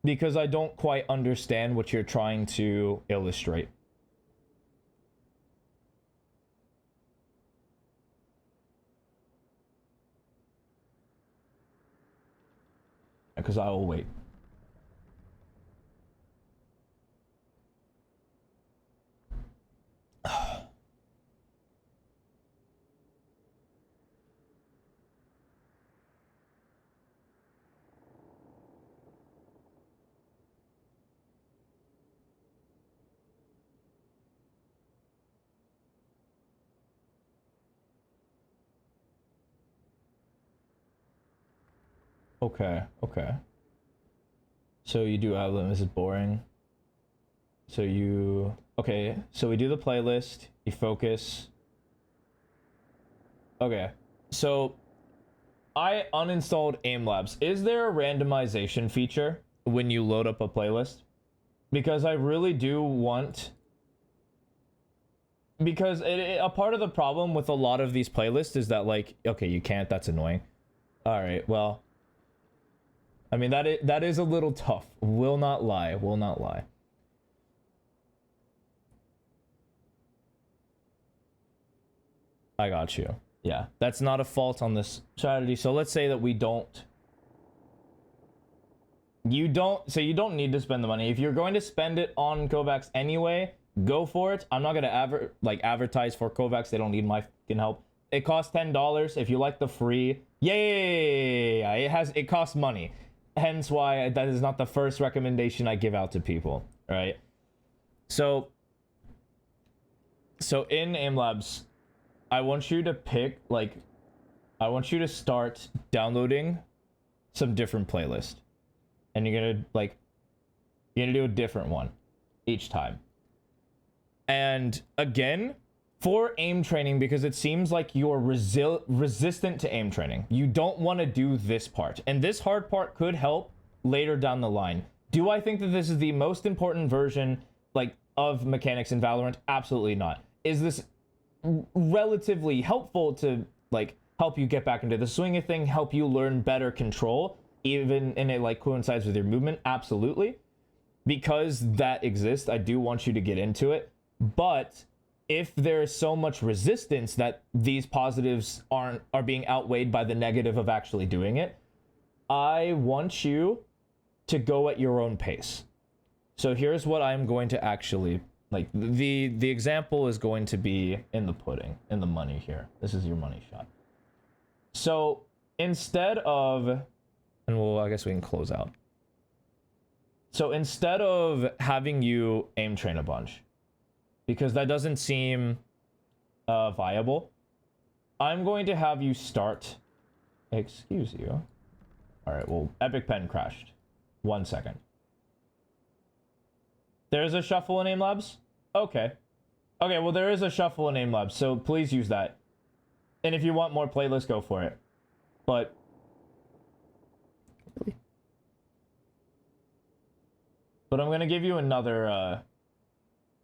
Because I don't quite understand what you're trying to illustrate. Because I will wait. Okay, okay. So you do have them. This is boring. So you... Okay, so we do the playlist. You focus. Okay, so I uninstalled AimLabs. Is there a randomization feature when you load up a playlist? Because I really do want... Because a part of the problem with a lot of these playlists is that, like, okay, you can't, that's annoying. Alright, well... I mean, that is a little tough. Will not lie. Will not lie. I got you. Yeah, that's not a fault on this strategy. So let's say that we don't... You don't need to spend the money. If you're going to spend it on Kovacs anyway, go for it. I'm not going to advertise for Kovacs. They don't need my fucking help. It costs $10. If you like the free... Yay! It costs money. Hence why that is not the first recommendation I give out to people, right? So in AimLabs, I want you to pick, like, I want you to start downloading some different playlists. And you're gonna do a different one each time. And again, for aim training, because it seems like you're resistant to aim training. You don't want to do this part. And this hard part could help later down the line. Do I think that this is the most important version, like, of mechanics in Valorant? Absolutely not. Is this relatively helpful to, like, help you get back into the swing of thing, help you learn better control, even and it, like, coincides with your movement? Absolutely. Because that exists, I do want you to get into it. But if there's so much resistance that these positives are being outweighed by the negative of actually doing it, I want you to go at your own pace. So here's what I'm going to actually, like, the example is going to be in the pudding, in the money here. This is your money shot. So instead of, and well, I guess we can close out. So instead of having you aim train a bunch, because that doesn't seem viable. I'm going to have you start. Excuse you. All right, well, Epic Pen crashed. 1 second. There's a shuffle in Aim Labs? Okay. Okay, well, there is a shuffle in Aim Labs, so please use that. And if you want more playlists, go for it. But... But I'm going to give you another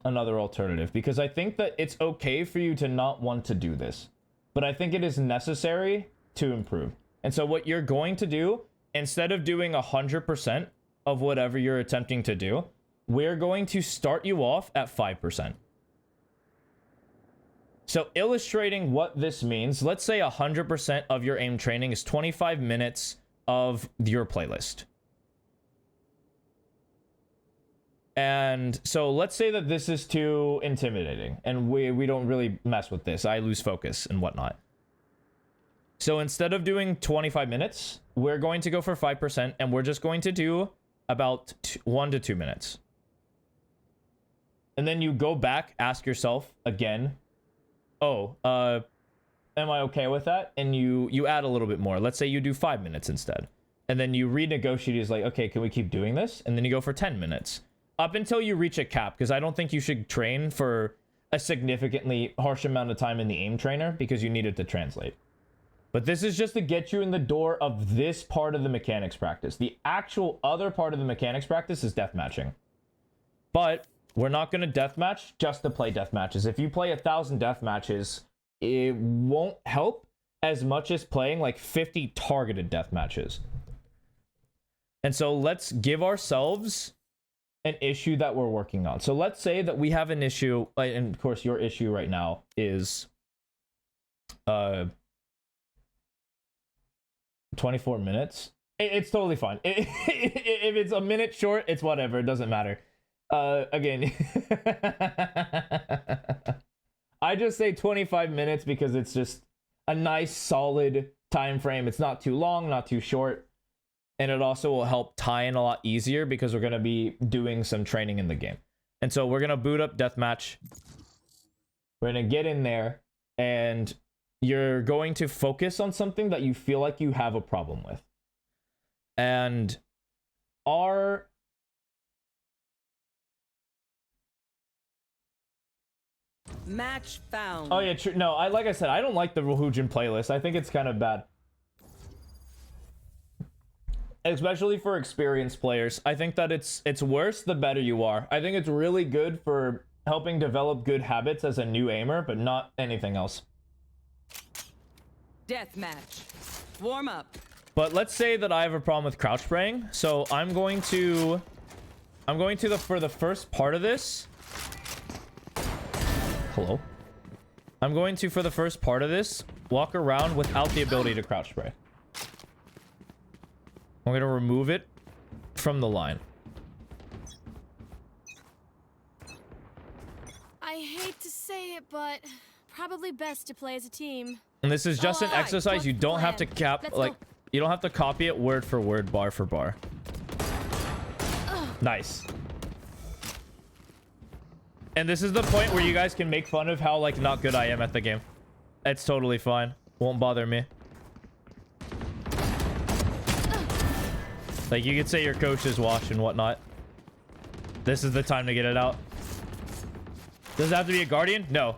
alternative, because I think that it's okay for you to not want to do this. But I think it is necessary to improve. And so what you're going to do, instead of doing 100% of whatever you're attempting to do, we're going to start you off at 5%. So illustrating what this means, let's say 100% of your aim training is 25 minutes of your playlist. And so let's say that this is too intimidating and we don't really mess with this. I lose focus and whatnot. So instead of doing 25 minutes, we're going to go for 5% and we're just going to do about 1 to 2 minutes. And then you go back, ask yourself again, oh, am I okay with that? And you add a little bit more. Let's say you do 5 minutes instead. And then you renegotiate. It's like, okay, can we keep doing this? And then you go for 10 minutes. Up until you reach a cap, because I don't think you should train for a significantly harsh amount of time in the aim trainer because you need it to translate. But this is just to get you in the door of this part of the mechanics practice. The actual other part of the mechanics practice is deathmatching. But we're not going to deathmatch just to play deathmatches. If you play 1,000 deathmatches, it won't help as much as playing like 50 targeted deathmatches. And so let's give ourselves an issue that we're working on. So let's say that we have an issue, and of course your issue right now is 24 minutes. It's totally fine. If it's a minute short, it's whatever. It doesn't matter. Again, I just say 25 minutes because it's just a nice solid time frame. It's not too long, not too short. And it also will help tie in a lot easier because we're going to be doing some training in the game. And so we're going to boot up deathmatch. We're going to get in there and you're going to focus on something that you feel like you have a problem with. And our match found. Oh yeah, true. No, like I said, I don't like the Rohujin playlist. I think it's kind of bad. Especially for experienced players. I think that it's worse the better you are. I think it's really good for helping develop good habits as a new aimer, but not anything else. Deathmatch. Warm up. But let's say that I have a problem with crouch spraying. So I'm going to for the first part of this. Hello. I'm going to, for the first part of this, walk around without the ability to crouch spray. I'm going to remove it from the line. I hate to say it, but probably best to play as a team. And this is just an exercise. You don't have to you don't have to copy it word for word, bar for bar. Nice. And this is the point where you guys can make fun of how like not good I am at the game. It's totally fine. Won't bother me. Like, you could say your coach is watching and whatnot. This is the time to get it out. Does it have to be a guardian? No.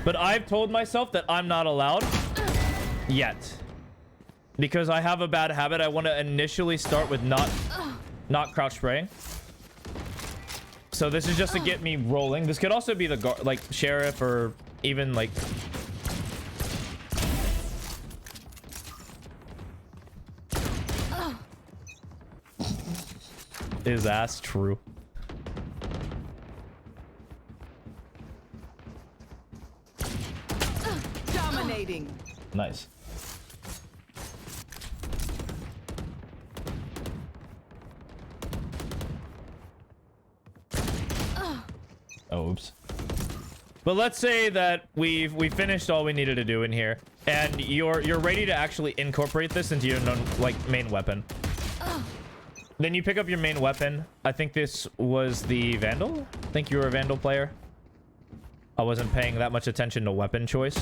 But I've told myself that I'm not allowed yet. Because I have a bad habit. I want to initially start with not crouch spraying. So this is just to get me rolling. This could also be the like sheriff or even like... Is ass true? Dominating. Nice. Oh, oops. But let's say that we finished all we needed to do in here, and you're ready to actually incorporate this into your main weapon. Then you pick up your main weapon. I think this was the Vandal. I think you were a Vandal player. I wasn't paying that much attention to weapon choice.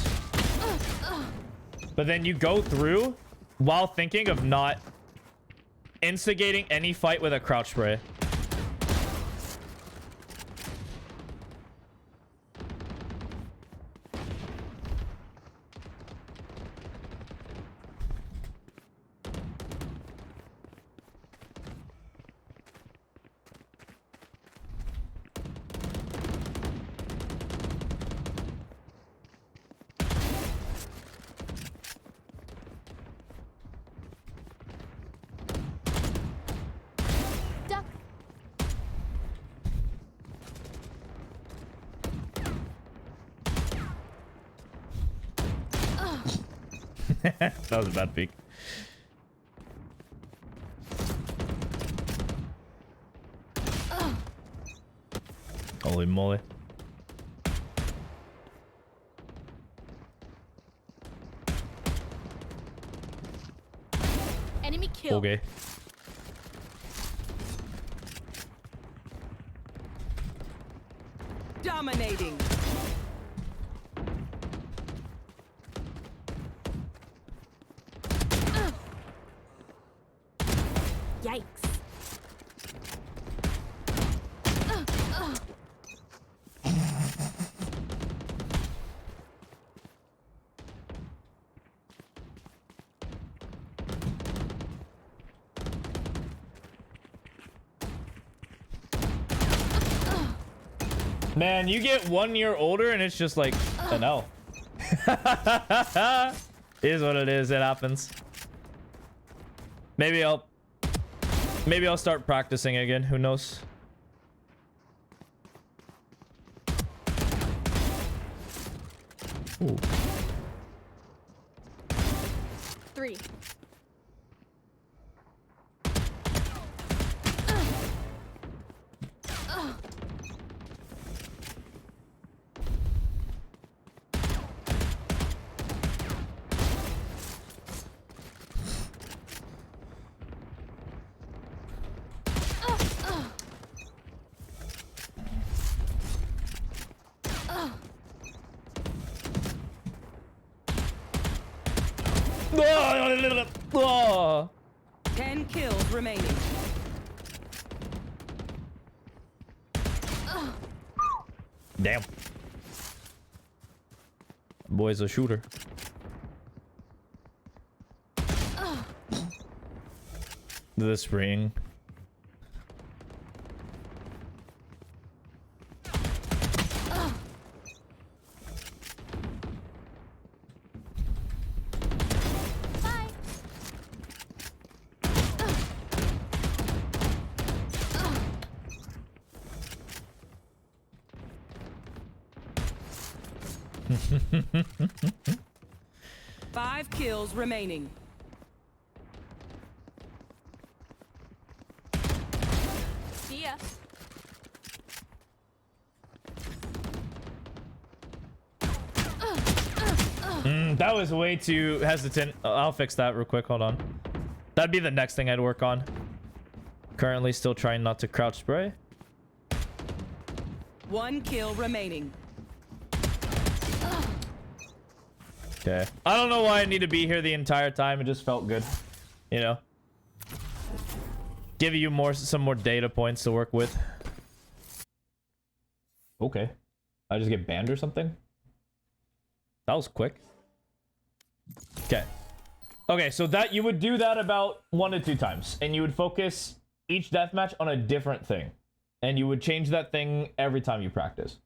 But then you go through while thinking of not instigating any fight with a crouch spray. That was a bad peek. Holy moly. Enemy kill. Okay. Dominating. Yikes. Man, you get 1 year older and it's just like an L. Is what it is. It happens. Maybe I'll start practicing again. Who knows? Ooh. 3. Oh. 10 kills remaining. Damn. Boy's a shooter. The spring. Five kills remaining. See ya. That was way too hesitant. I'll fix that real quick. Hold on. That'd be the next thing I'd work on. Currently still trying not to crouch spray. 1 kill remaining. Okay. I don't know why I need to be here the entire time. It just felt good. You know? Give you some more data points to work with. Okay. I just get banned or something? That was quick. Okay. Okay, so that you would do that about 1 to 2 times. And you would focus each deathmatch on a different thing. And you would change that thing every time you practice.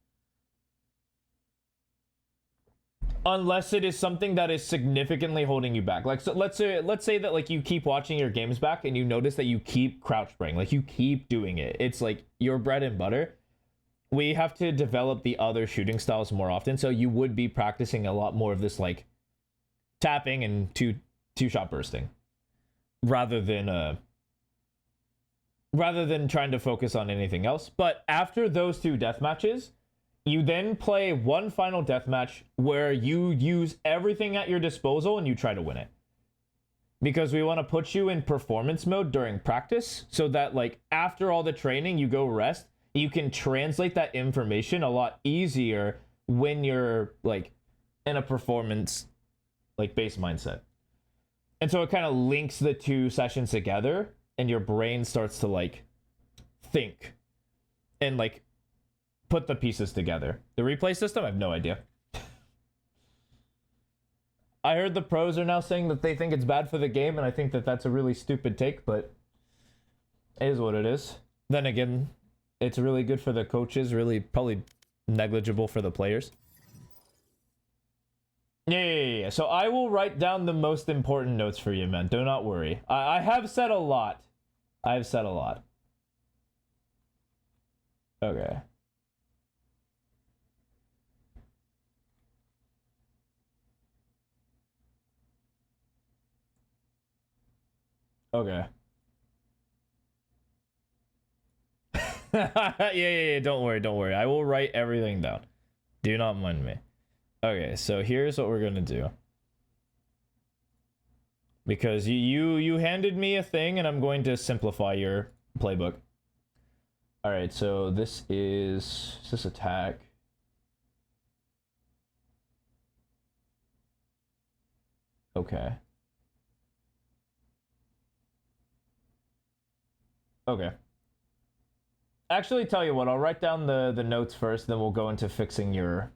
Unless it is something that is significantly holding you back. Like, so let's say that like you keep watching your games back and you notice that you keep crouch spraying. Like you keep doing it. It's like your bread and butter. We have to develop the other shooting styles more often. So you would be practicing a lot more of this like tapping and two-shot bursting. Rather than trying to focus on anything else. But after those 2 death matches, you then play one final deathmatch where you use everything at your disposal and you try to win it. because we want to put you in performance mode during practice so that like after all the training you go rest, you can translate that information a lot easier when you're like in a performance like based mindset. And so it kind of links the two sessions together and your brain starts to like think and like put the pieces together. The replay system, I have no idea. I heard the pros are now saying that they think it's bad for the game, and I think that that's a really stupid take, but it is what it is. Then again, it's really good for the coaches, really probably negligible for the players. Yeah. So I will write down the most important notes for you, man. Do not worry. I have said a lot. I've said a lot. Okay. Okay. Yeah. Don't worry. I will write everything down. Do not mind me. Okay, so here's what we're gonna do. Because you handed me a thing, and I'm going to simplify your playbook. All right, so this is this attack. Okay. Okay. Actually, tell you what, I'll write down the notes first, then we'll go into fixing your...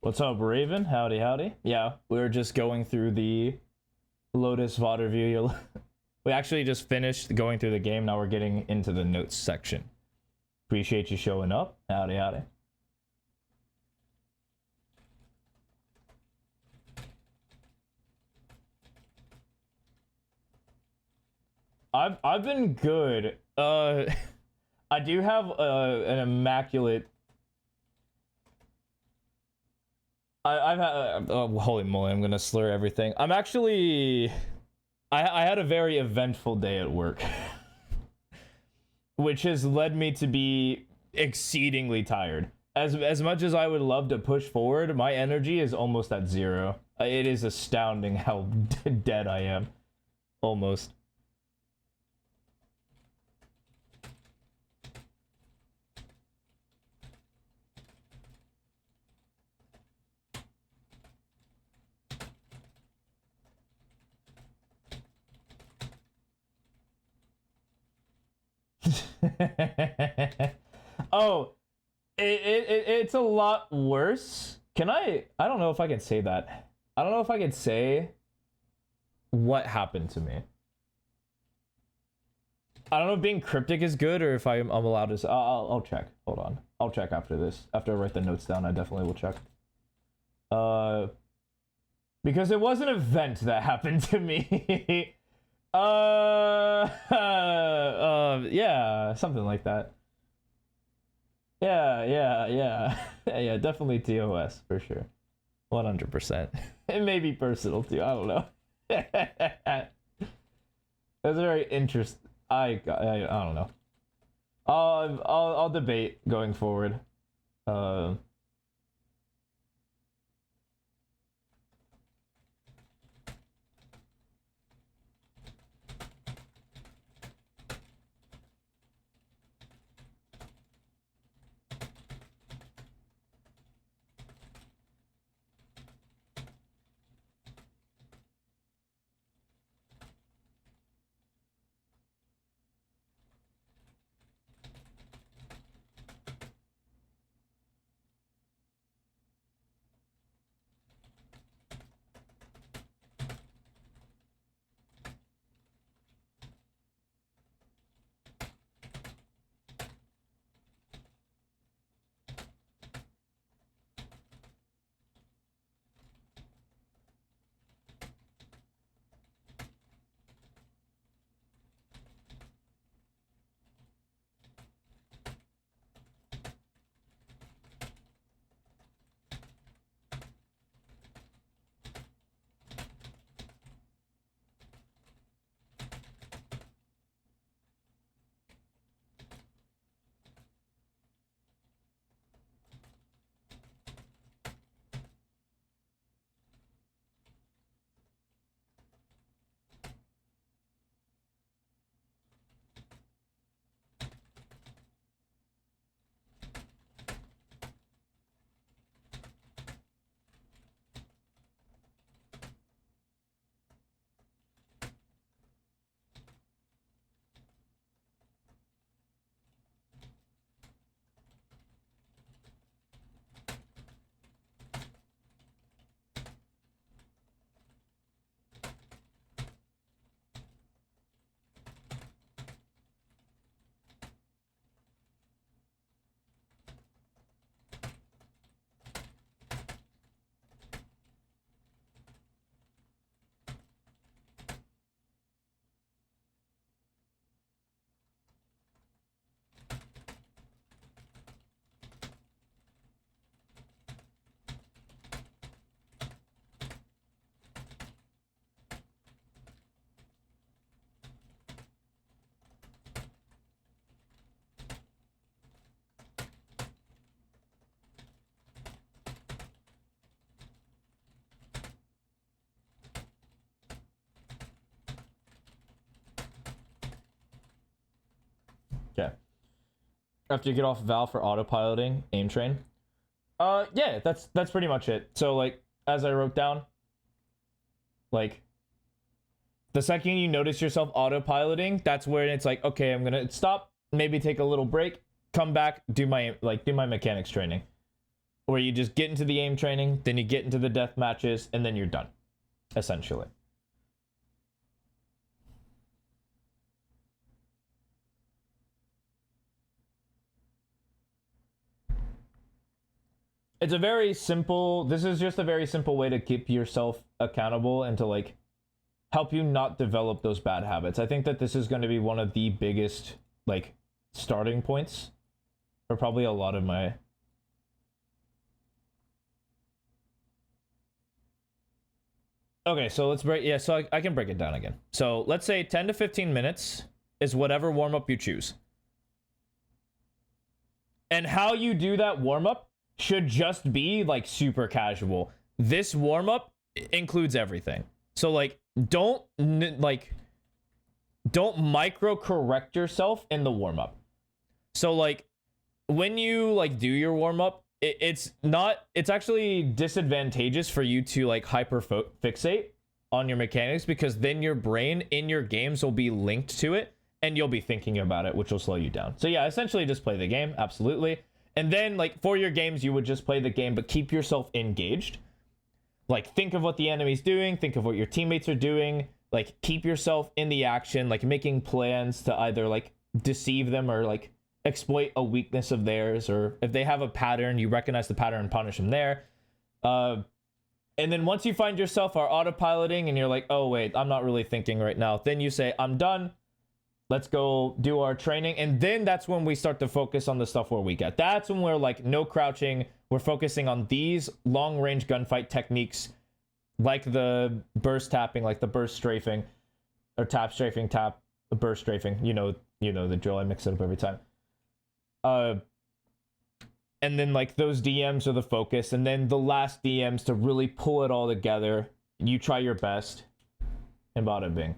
What's up, Raven? Howdy. Yeah, we were just going through the Lotus Vod review. We actually just finished going through the game. Now we're getting into the notes section. Appreciate you showing up. Howdy. I've been good. I do have an immaculate... I've had... holy moly, I'm gonna slur everything. I'm actually... I had a very eventful day at work. Which has led me to be exceedingly tired. As much as I would love to push forward, my energy is almost at zero. It is astounding how dead I am. Almost. Oh, it's a lot worse. I don't know if I can say that. I don't know if I can say what happened to me. I don't know if being cryptic is good or if I'm allowed to say. I'll check. Hold on. I'll check after this. After I write the notes down, I definitely will check. Because it was an event that happened to me. Yeah, something like that. Yeah, definitely TOS for sure. 100%. It may be personal too, I don't know. That's very interesting. I don't know. I'll debate going forward. Okay. After you get off Val for autopiloting, aim train. Yeah, that's pretty much it. So like, as I wrote down, like, the second you notice yourself autopiloting, that's where it's like, okay, I'm gonna stop, maybe take a little break, come back, do my mechanics training. Where you just get into the aim training, then you get into the death matches, and then you're done, essentially. It's a very simple, this is just a very simple way to keep yourself accountable and to like help you not develop those bad habits. I think that this is going to be one of the biggest like starting points for probably a lot of my Okay, so let's break, yeah, so I can break it down again. So let's say 10 to 15 minutes is whatever warm-up you choose. And how you do that warm-up should just be like super casual. This warm-up includes everything. So like, don't micro correct yourself in the warm-up. So like, when you like do your warm-up, it's actually disadvantageous for you to like hyper fixate on your mechanics, because then your brain in your games will be linked to it and you'll be thinking about it, which will slow you down. So yeah, essentially just play the game, absolutely. And then like for your games, you would just play the game, but keep yourself engaged. Like think of what the enemy's doing, think of what your teammates are doing, like keep yourself in the action, like making plans to either like deceive them or like exploit a weakness of theirs, or if they have a pattern, you recognize the pattern and punish them there. And then once you find yourself are autopiloting and you're like, oh wait, I'm not really thinking right now, then you say, I'm done. Let's go do our training. And then that's when we start to focus on the stuff where we get. That's when we're like, no crouching. We're focusing on these long range gunfight techniques, like the burst tapping, like the burst strafing. or tap strafing, tap burst strafing. You know the drill. I mix it up every time. And then like those DMs are the focus, and then the last DMs to really pull it all together. You try your best, and bada bing.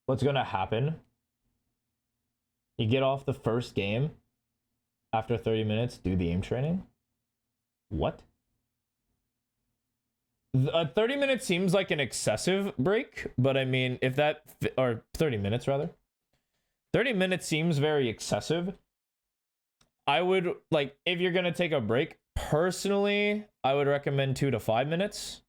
What's gonna happen? You get off the first game after 30 minutes, do the aim training. What? 30 minutes seems like an excessive break, but I mean, if that, or 30 minutes rather. 30 minutes seems very excessive. I would, like, if you're gonna take a break, personally, I would recommend 2 to 5 minutes.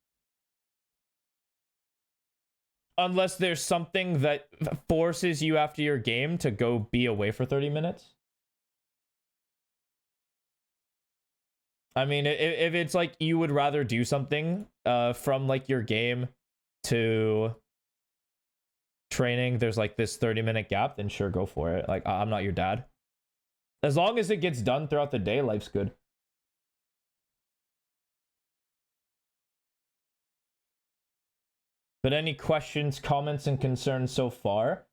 Unless there's something that forces you after your game to go be away for 30 minutes. I mean, if it's like you would rather do something from like your game to training, there's like this 30-minute gap, then sure, go for it. Like, I'm not your dad. As long as it gets done throughout the day, life's good. But any questions, comments, and concerns so far?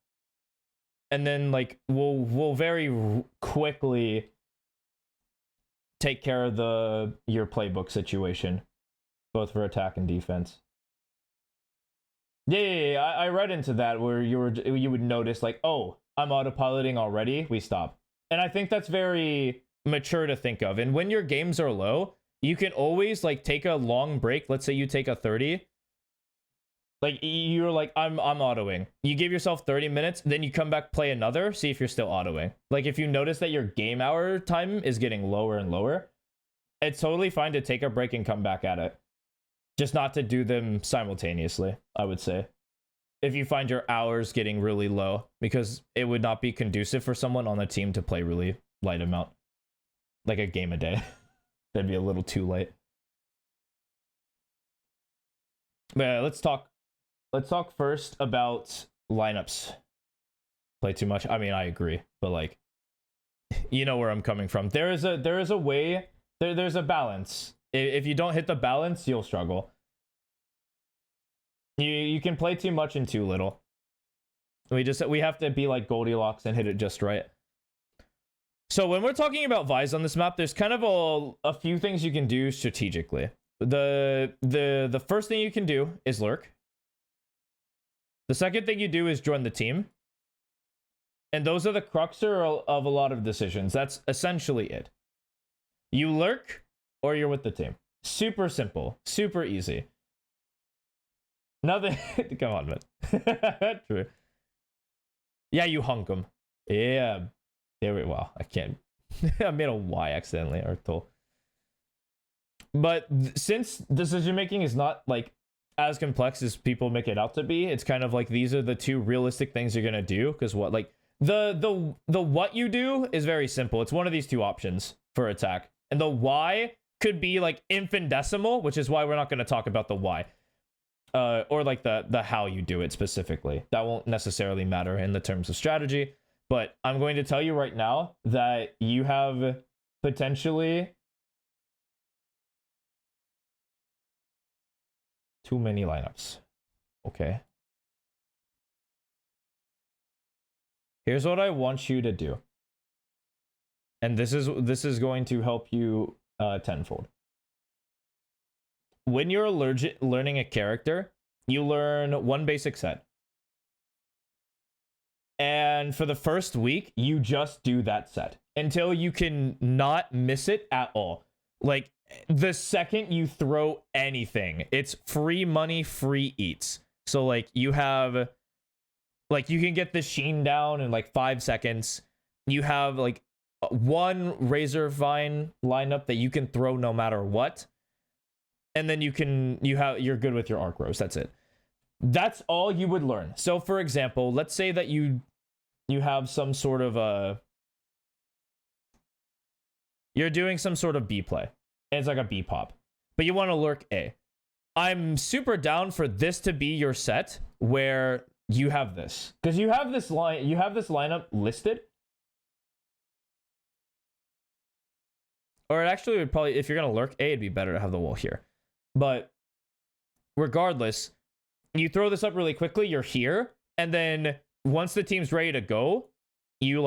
And then like we'll very quickly take care of your playbook situation, both for attack and defense. Yeah. I read into that where you would notice like, oh, I'm autopiloting already. We stop, and I think that's very mature to think of. And when your games are low, you can always like take a long break. Let's say you take a 30. Like, you're like, I'm autoing. You give yourself 30 minutes, then you come back, play another, see if you're still autoing. Like, if you notice that your game hour time is getting lower and lower, it's totally fine to take a break and come back at it. Just not to do them simultaneously, I would say. If you find your hours getting really low, because it would not be conducive for someone on the team to play really light amount. Like a game a day. That'd be a little too late. But yeah, let's talk first about lineups. Play too much. I mean, I agree, but like, you know where I'm coming from. There is a way. There's a balance. If you don't hit the balance, you'll struggle. You can play too much and too little. We have to be like Goldilocks and hit it just right. So when we're talking about Vise on this map, there's kind of a few things you can do strategically. The first thing you can do is lurk. The second thing you do is join the team. And those are the crux of a lot of decisions. That's essentially it. You lurk or you're with the team. Super simple. Super easy. Nothing. Come on, man. True. Yeah, you hunk them. Yeah. There we Wow, I can't. I made a Y accidentally, Arthur. But since decision making is not like as complex as people make it out to be, it's kind of like these are the two realistic things you're gonna do. Because what, like the what you do is very simple. It's one of these two options for attack, and the why could be like infinitesimal, which is why we're not gonna talk about the why, or like the how you do it specifically. That won't necessarily matter in the terms of strategy. But I'm going to tell you right now that you have potentially too many lineups. Okay. Here's what I want you to do. And this is going to help you tenfold. When you're learning a character, you learn one basic set. And for the first week, you just do that set until you can not miss it at all. Like, the second you throw anything, it's free money, free eats. So like you have, like you can get the Sheen down in like 5 seconds. You have like one Razor Vine lineup that you can throw no matter what. And then you're good with your arc rows. That's it. That's all you would learn. So for example, let's say that you have some sort of you're doing some sort of B play. And it's like a B pop. But you want to lurk A. I'm super down for this to be your set where you have this. Because you have this lineup listed. Or it actually would probably, if you're going to lurk, it'd be better to have the wall here. But regardless, you throw this up really quickly, you're here, and then once the team's ready to go, you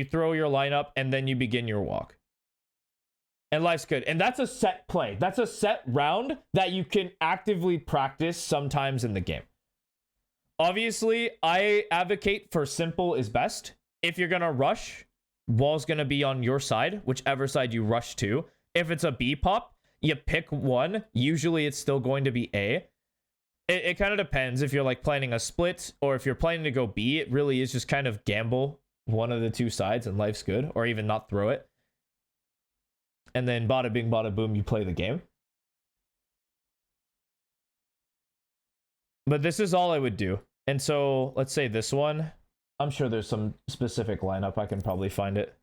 throw your lineup, and then you begin your walk. And life's good. And that's a set play. That's a set round that you can actively practice sometimes in the game. Obviously, I advocate for simple is best. If you're going to rush, wall's going to be on your side, whichever side you rush to. If it's a B pop, you pick one. Usually it's still going to be A. It kind of depends if you're like planning a split or if you're planning to go B. It really is just kind of gamble one of the two sides and life's good, or even not throw it. And then bada bing, bada boom, you play the game. But this is all I would do. And so let's say this one. I'm sure there's some specific lineup. I can probably find it.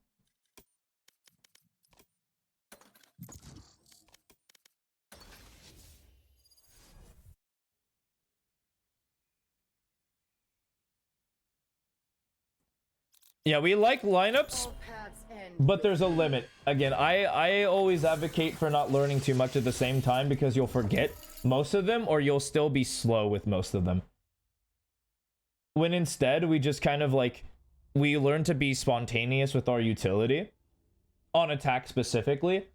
Yeah, we like lineups, but there's a limit. Again, I always advocate for not learning too much at the same time because you'll forget most of them or you'll still be slow with most of them. When instead, we just kind of like, we learn to be spontaneous with our utility on attack specifically,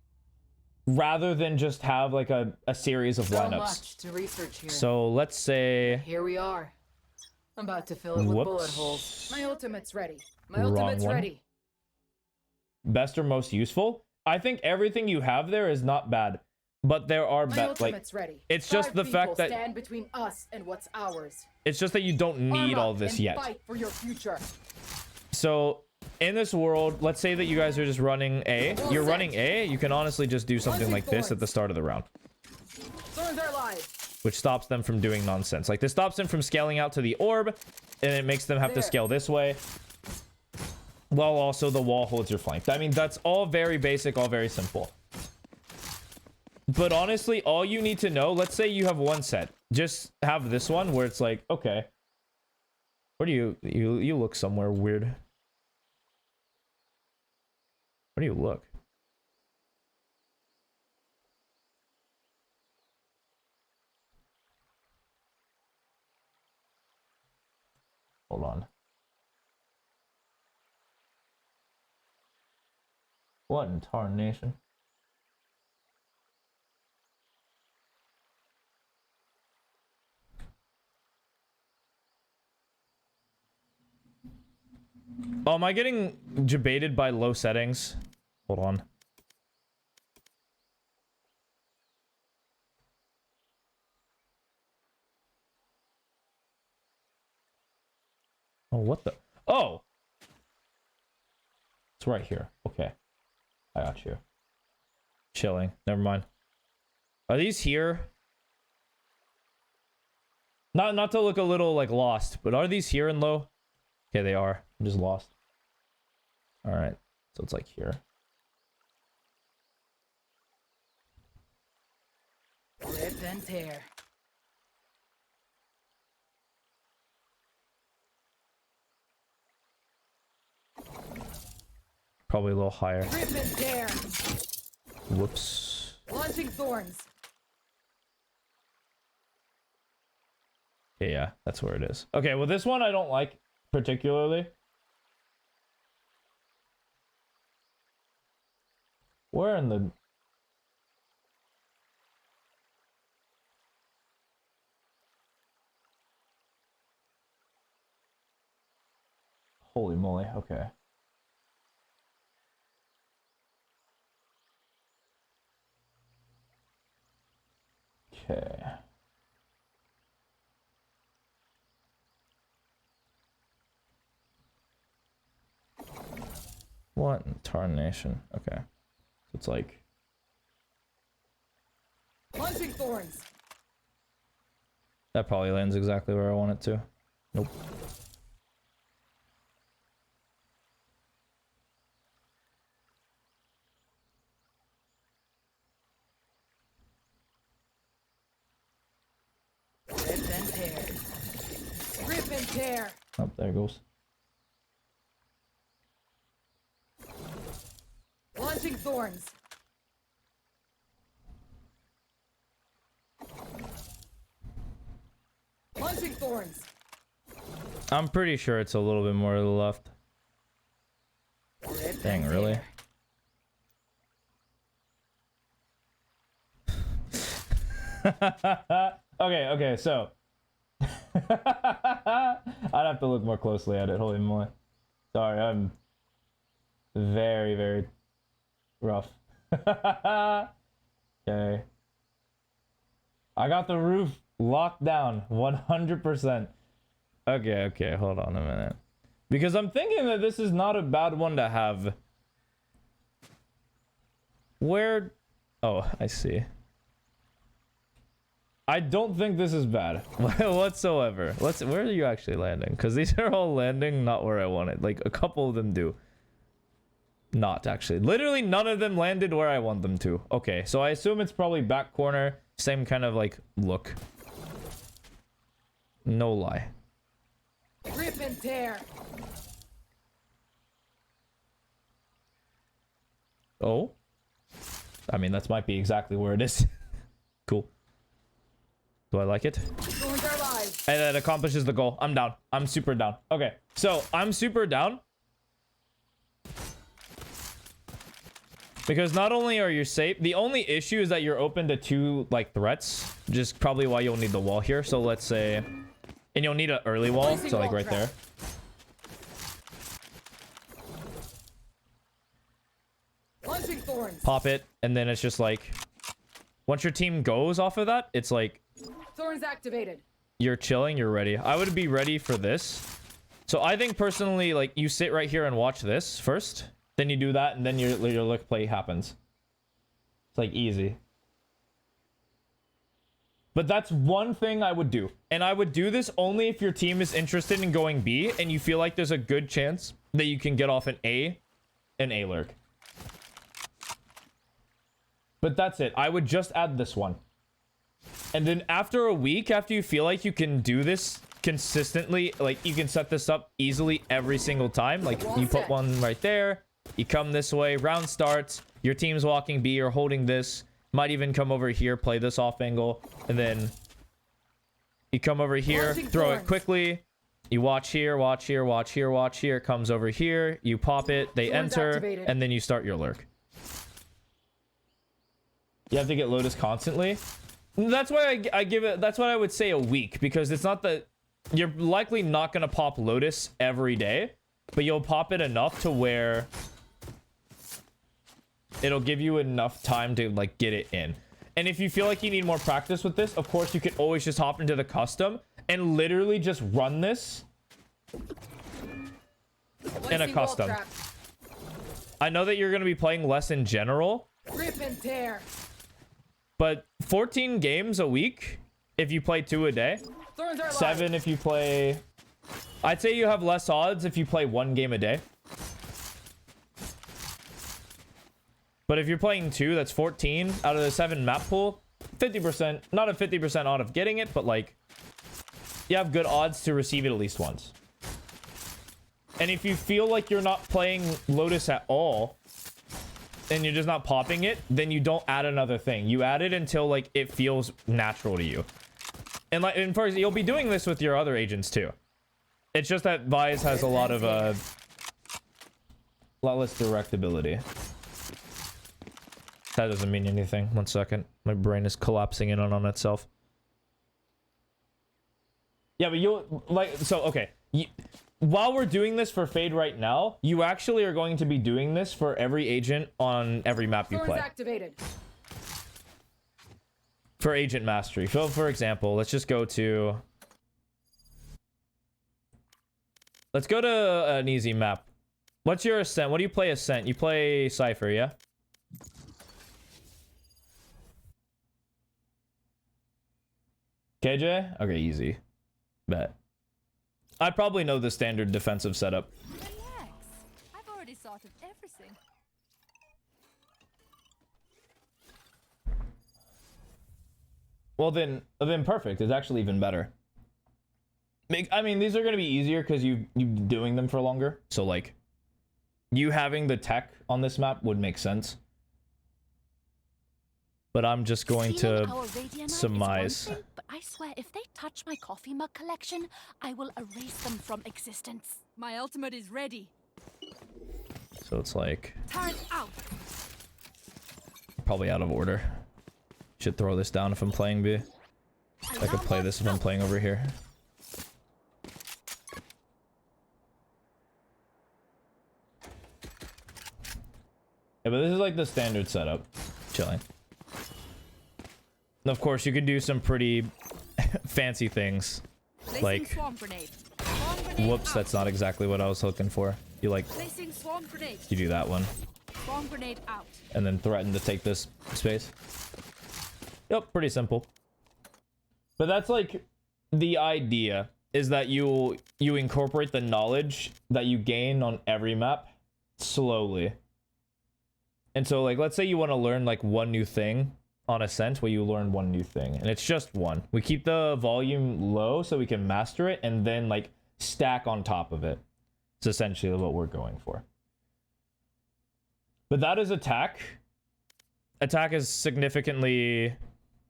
rather than just have like a series of lineups. Much to research here. So let's say... Here we are. I'm about to fill it with bullet holes. My ultimate's ready. My ultimate's ready. Best or most useful? I think everything you have there is not bad, but there are bad. Like, it's just the fact that stand between us and what's ours. It's just that you don't need all this yet. Fight for your future. So in this world, let's say that you guys are just running A. You're running A. You can honestly just do something like this at the start of the round, which stops them from doing nonsense. Like, this stops them from scaling out to the orb, and it makes them have to scale this way, while also the wall holds your flank. I mean, that's all very basic, all very simple. But honestly, all you need to know, let's say you have one set. Just have this one where it's like, okay, where do you look somewhere weird? Where do you look? Hold on. What in tarnation? Oh, am I getting debated by low settings? Hold on. Oh, what the? Oh! It's right here. Okay. I got you. Chilling. Never mind. Are these here? Not to look a little, like, lost, but are these here in low? Okay, they are. I'm just lost. Alright. So it's like here. Rip and tear. Probably a little higher. Rip and tear. Whoops. Launching thorns. Okay, yeah, that's where it is. Okay, well, this one I don't like particularly. Where in the... Holy moly, okay. Okay. What in tarnation? Okay. So it's like... Launching thorns. That probably lands exactly where I want it to. Nope. Rip and tear. Rip and tear. Oh, there it goes. Launching thorns. Launching thorns. I'm pretty sure it's a little bit more to the left. Dang, really? Okay, so I'd have to look more closely at it. Holy moly. Sorry, I'm very, very rough. Okay. I got the roof locked down 100%. Okay, hold on a minute. Because I'm thinking that this is not a bad one to have. Where? Oh, I see. I don't think this is bad whatsoever. Where are you actually landing? Because these are all landing not where I wanted. Like, a couple of them do. Not actually. Literally none of them landed where I want them to. Okay, so I assume it's probably back corner. Same kind of like look. No lie. Rip and tear. Oh? I mean, that might be exactly where it is. Cool. Do I like it? Ruins our lives. And that accomplishes the goal. I'm down. I'm super down. Okay, so I'm super down. Because not only are you safe, the only issue is that you're open to 2 like threats. Just probably why you'll need the wall here. So let's say, and you'll need an early wall. So like right there. Launching thorns. Pop it, and then it's just like, once your team goes off of that, it's like Thorns activated. you're chilling, you're ready. I would be ready for this. So I think personally, like, you sit right here and watch this first. Then you do that, and then your look play happens. It's like easy. But that's one thing I would do. And I would do this only if your team is interested in going B and you feel like there's a good chance that you can get off an A lurk. But that's it. I would just add this one. And then after a week, after you feel like you can do this consistently, like you can set this up easily every single time. Like you put one right there, you come this way, round starts, your team's walking B or holding this, might even come over here, play this off angle, and then you come over here, throw it quickly, you watch here, watch here, watch here, watch here, comes over here, you pop it, they enter, and then you start your lurk. You have to get Lotus constantly. That's why I give it, that's why I would say a week, because it's not that you're likely not going to pop Lotus every day, but you'll pop it enough to where it'll give you enough time to like get it in. And if you feel like you need more practice with this, of course you can always just hop into the custom and literally just run this in a custom. I know that you're going to be playing less in general. Rip and tear. But 14 games a week if you play 2 a day. 7 if you play... I'd say you have less odds if you play 1 game a day. But if you're playing 2, that's 14 out of the 7 map pool. 50%, not a 50% odd of getting it, but like, you have good odds to receive it at least once. And if you feel like you're not playing Lotus at all, and you're just not popping it, then you don't add another thing. You add it until like it feels natural to you. And like, and first, you'll be doing this with your other agents too. It's just that Vise has a lot less directability. That doesn't mean anything. 1 second. My brain is collapsing in on itself. Yeah, but you'll like, so okay. While we're doing this for Fade right now, you actually are going to be doing this for every agent on every map you play. Activated. For agent mastery. So for example, let's just go to... Let's go to an easy map. What's your Ascent? What do you play Ascent? You play Cypher, yeah? KJ? Okay, easy. Bet. I probably know the standard defensive setup. Relax. I've already thought of everything. Well, then perfect. It's actually even better. I mean, these are going to be easier because you doing them for longer. So, like, you having the tech on this map would make sense. but I'm just going to surmise. But I swear, if they touch my coffee mug collection, I will erase them from existence. My ultimate is ready. So it's like Turret out. probably out of order. Should throw this down if I'm playing B. I could play this if I'm playing over here. Yeah, but this is like the standard setup. Chilling. And of course, you could do some pretty fancy things. Like, whoops, that's not exactly what I was looking for. You like, you do that one. And then threaten to take this space. Yep, pretty simple. But that's like the idea, is that you incorporate the knowledge that you gain on every map slowly. And so, like, let's say you want to learn like one new thing on Ascent, where you learn one new thing, and it's just one. We keep the volume low so we can master it, and then like stack on top of it. It's essentially what we're going for. But that is attack. Attack is significantly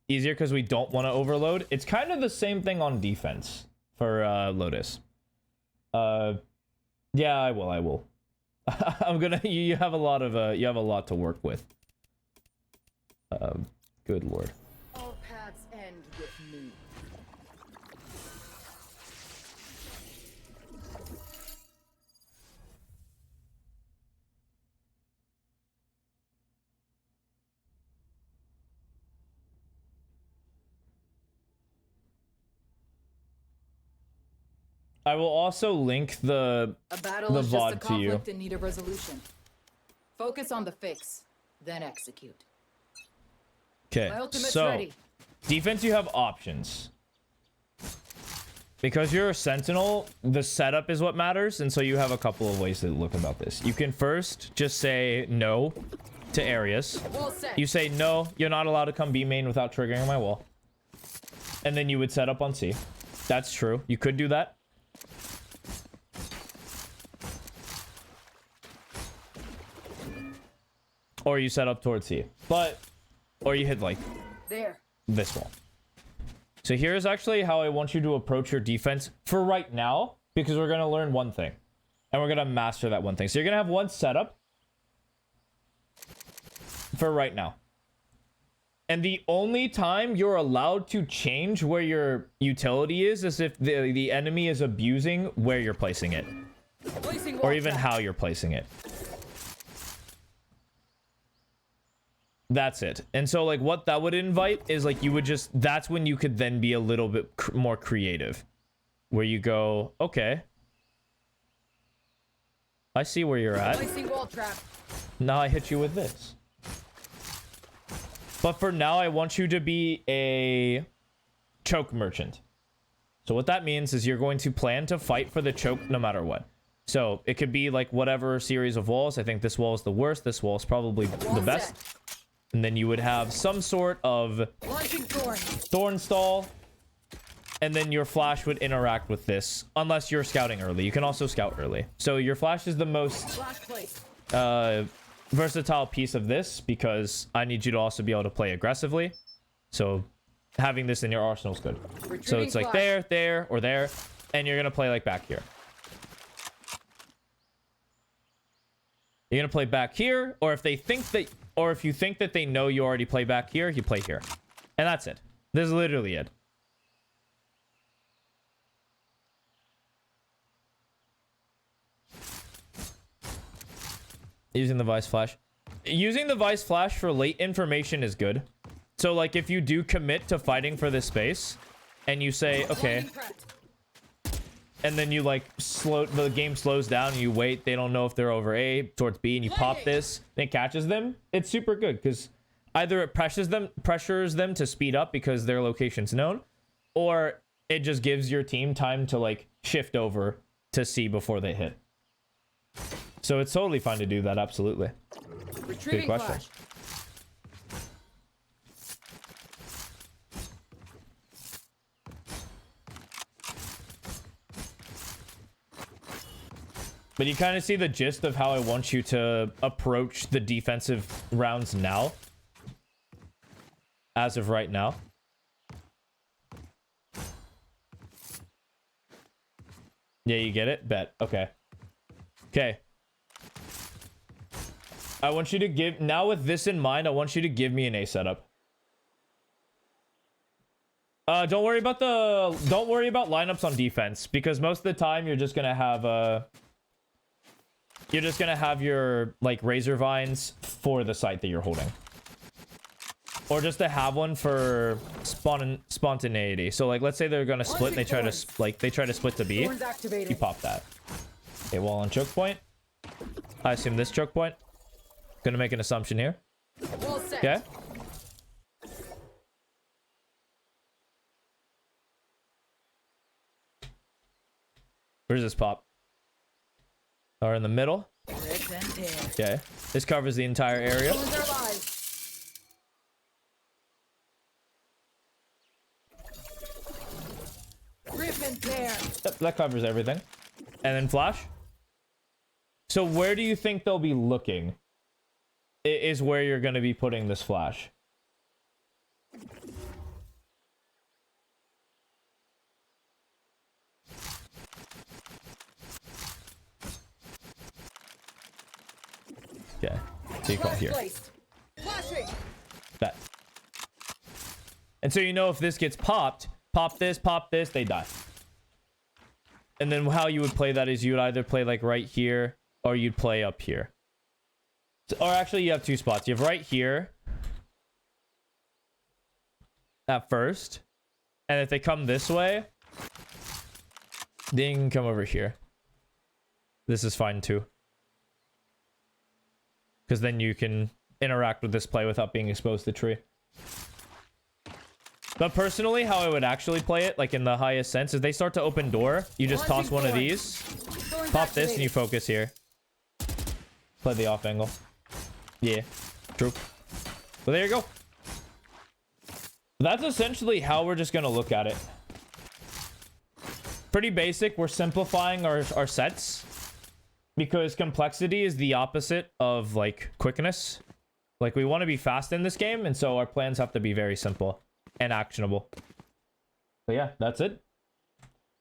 easier because we don't want to overload. It's kind of the same thing on defense for Lotus. Yeah, I will. I'm gonna. You have a lot of. You have a lot to work with. Good lord. All paths end with me. I will also link the Vod VOD just a to you. conflict in need of resolution. Focus on the fix, then execute. Okay, so defense, you have options. Because you're a sentinel, the setup is what matters, and so you have a couple of ways to look about this. You can first just say no to areas. You say no, you're not allowed to come B main without triggering my wall. And then you would set up on C. That's true. You could do that. Or you set up towards C. Or you hit like this wall. So here's actually how I want you to approach your defense for right now, because we're going to learn one thing. And we're going to master that one thing. So you're going to have one setup for right now. And the only time you're allowed to change where your utility is if the enemy is abusing where you're placing it. Or even how you're placing it. That's it. And so, like, what that would invite is, like, you would just... That's when you could then be a little bit more creative. Where you go, okay. I see where you're at. Now I hit you with this. But for now, I want you to be a choke merchant. So what that means is you're going to plan to fight for the choke no matter what. So it could be, like, whatever series of walls. I think this wall is the worst. This wall is probably the best. And then you would have some sort of thorn stall. And then your flash would interact with this. Unless you're scouting early. You can also scout early. So your flash is the most versatile piece of this. Because I need you to also be able to play aggressively. So having this in your arsenal is good. So it's like there, or there. And you're going to play like back here. You're going to play back here. Or if you think that they know you already play back here, you play here. And that's it. This is literally it. Using the Vice Flash. Using the Vice Flash for late information is good. So, like, if you do commit to fighting for this space, and you say, okay, and then you, like, the game slows down, and you wait, they don't know if they're over A, towards B, and you pop this, and it catches them, it's super good, because either it pressures them to speed up because their location's known, or it just gives your team time to, like, shift over to C before they hit. So it's totally fine to do that, absolutely. Good question. But you kind of see the gist of how I want you to approach the defensive rounds now. as of right now. Yeah, you get it? Bet. Okay. Okay. I want you to give... Now with this in mind, I want you to give me an A setup. Don't worry about lineups on defense, because most of the time you're just gonna have your like razor vines for the site that you're holding, or just to have one for spontaneity. So like, let's say they're gonna split and they try to split to B. You pop that. Okay, wall on choke point. I assume this choke point. Gonna make an assumption here. Okay. Where's this pop? Or in the middle. Okay. This covers the entire area. Yep, that covers everything. And then flash. So where do you think they'll be looking? Is where you're going to be putting this flash. Okay. So you call here. Bet. And so you know if this gets popped, pop this, they die. And then how you would play that is you would either play like right here or you'd play up here. So, or actually you have two spots. You have right here at first. And if they come this way, then you can come over here. This is fine too. Because then you can interact with this play without being exposed to tree. But personally, how I would actually play it, like in the highest sense, is they start to open door. You just toss one of these, pop this, and you focus here. Play the off angle. Yeah, true. But there you go. That's essentially how we're just going to look at it. Pretty basic. We're simplifying our sets. Because complexity is the opposite of, like, quickness. Like, we want to be fast in this game, and so our plans have to be very simple and actionable. So yeah, that's it.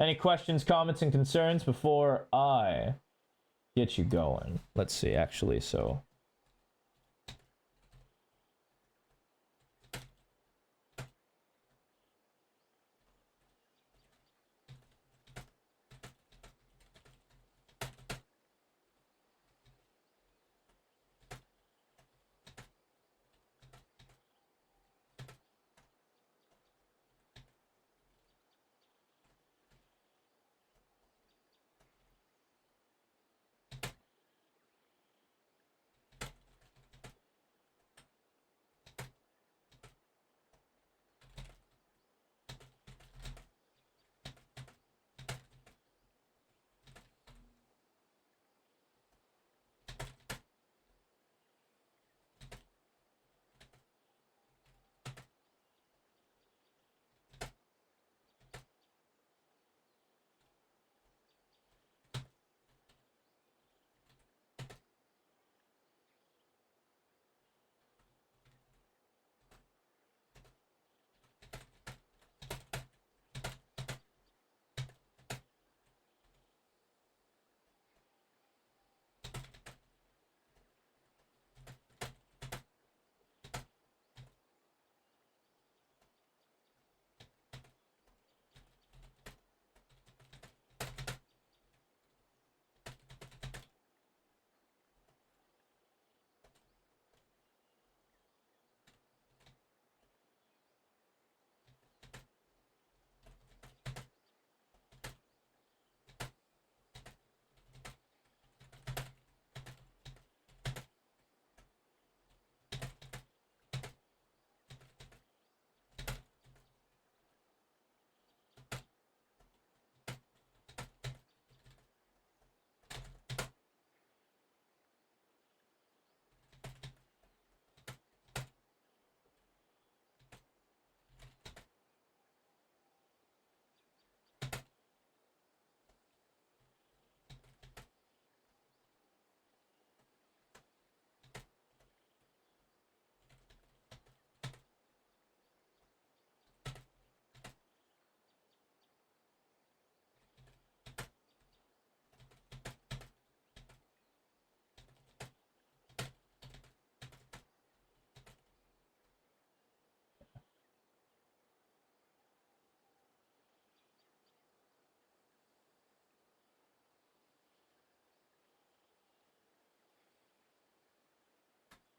Any questions, comments, and concerns before I get you going? Let's see, actually, so...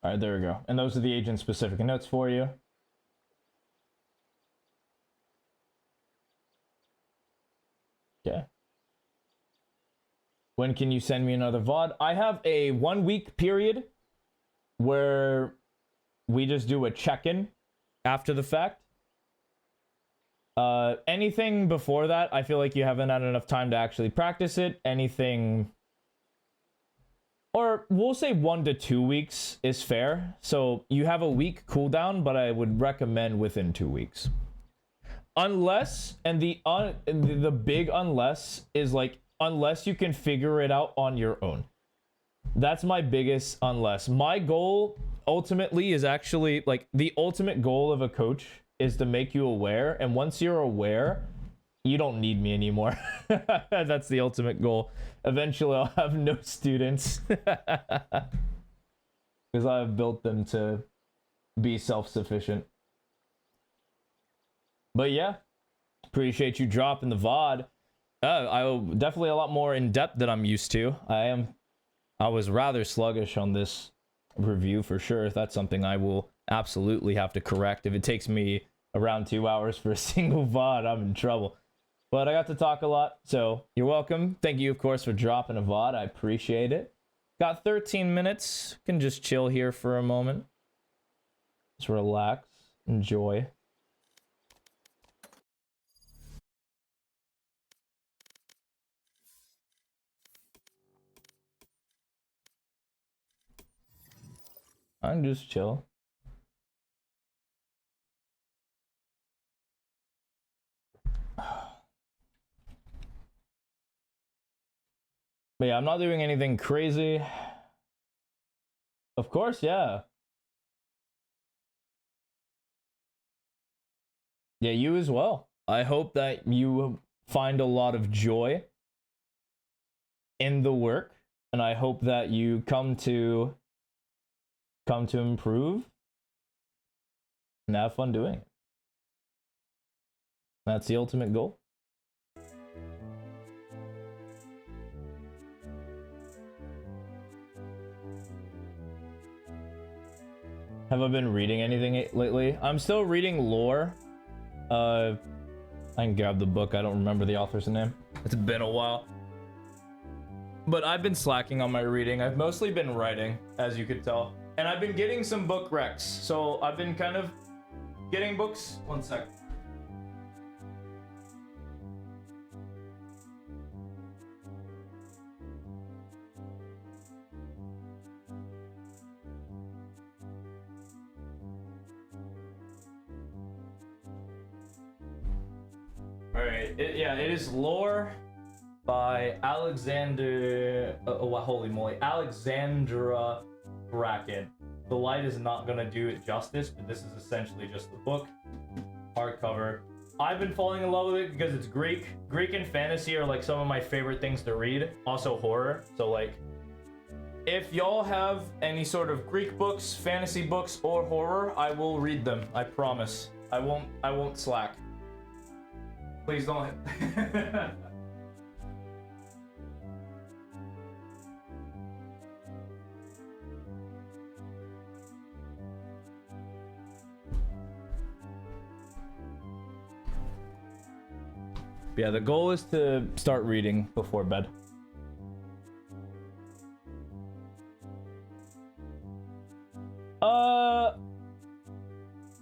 All right, there we go. And those are the agent-specific notes for you. Okay. When can you send me another VOD? I have a 1-week period where we just do a check-in after the fact. Anything before that, I feel like you haven't had enough time to actually practice it. Anything, or we'll say 1 to 2 weeks is fair. So you have a week cooldown, but I would recommend within 2 weeks. Unless, and the big unless is like, unless you can figure it out on your own. That's my biggest unless. My goal ultimately is actually, like, the ultimate goal of a coach is to make you aware, and once you're aware, you don't need me anymore. That's the ultimate goal. Eventually I'll have no students because I've built them to be self-sufficient. But yeah, appreciate you dropping the VOD. I definitely a lot more in depth than I'm used to. I was rather sluggish on this review for sure. That's something I will absolutely have to correct. If it takes me around 2 hours for a single VOD, I'm in trouble. But I got to talk a lot, so you're welcome. Thank you, of course, for dropping a VOD. I appreciate it. Got 13 minutes. Can just chill here for a moment. Just relax. Enjoy. I can just chill. But yeah, I'm not doing anything crazy. Of course, yeah. Yeah, you as well. I hope that you find a lot of joy in the work, and I hope that you come to improve and have fun doing it. That's the ultimate goal. Have I been reading anything lately? I'm still reading lore. I can grab the book. I don't remember the author's name. It's been a while. But I've been slacking on my reading. I've mostly been writing, as you could tell. And I've been getting some book recs. So I've been kind of getting books. One sec. Alright, it is lore by Alexander, holy moly, Alexandra Bracken. The light is not gonna do it justice, but this is essentially just the book, hardcover. I've been falling in love with it because it's Greek. Greek and fantasy are like some of my favorite things to read. Also horror, so like, if y'all have any sort of Greek books, fantasy books, or horror, I will read them, I promise. I won't slack. Please don't. Yeah, the goal is to start reading before bed.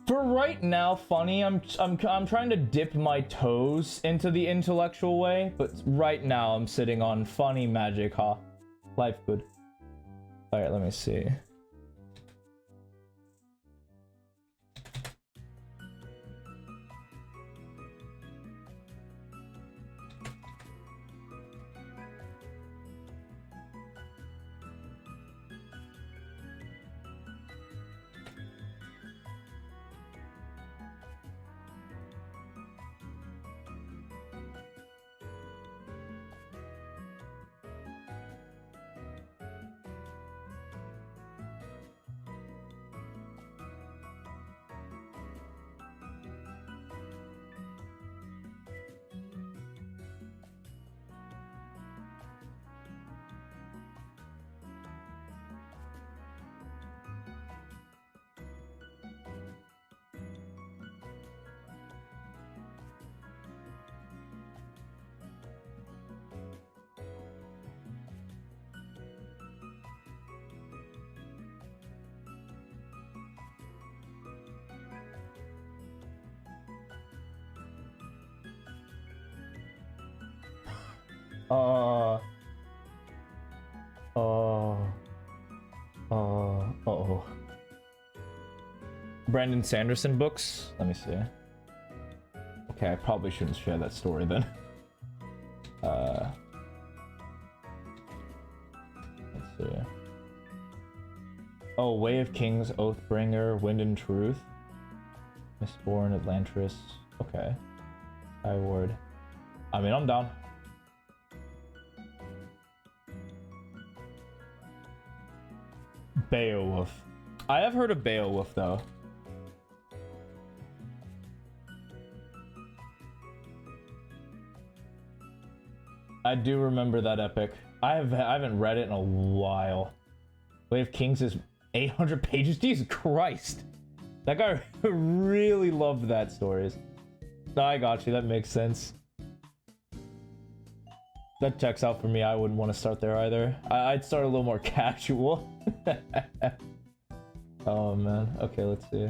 For right now, funny, I'm trying to dip my toes into the intellectual way, but right now I'm sitting on funny magic, huh? Life good. All right, let me see. Uh-oh. Brandon Sanderson books? Let me see. Okay, I probably shouldn't share that story then. Let's see. Oh, Way of Kings, Oathbringer, Wind and Truth. Mistborn, Atlantis. Okay. Skyward. I mean, I'm down. Beowulf. I have heard of Beowulf though. I do remember that epic. I haven't read it in a while. Way of Kings is 800 pages. Jesus Christ. That guy really loved that stories. No, I got you. That makes sense. That checks out for me. I wouldn't want to start there either. I'd start a little more casual. Oh man. Okay, let's see.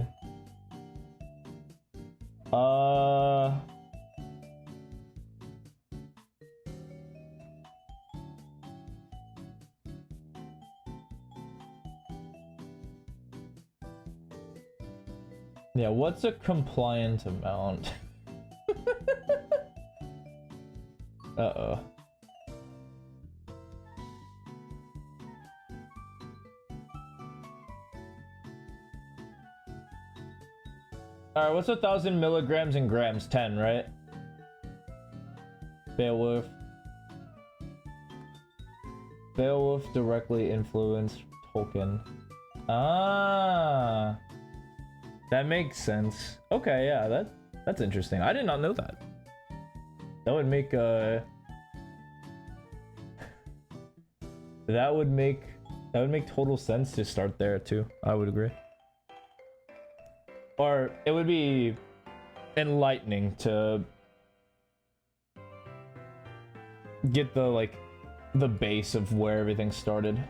Yeah, what's a compliant amount? Uh-oh. Alright, what's 1,000 milligrams in grams? 10, right? Beowulf. Beowulf directly influenced Tolkien. Ah. That makes sense. Okay, yeah, that's interesting. I did not know that. That would make that would make total sense to start there too. I would agree. Or it would be enlightening to get the base of where everything started.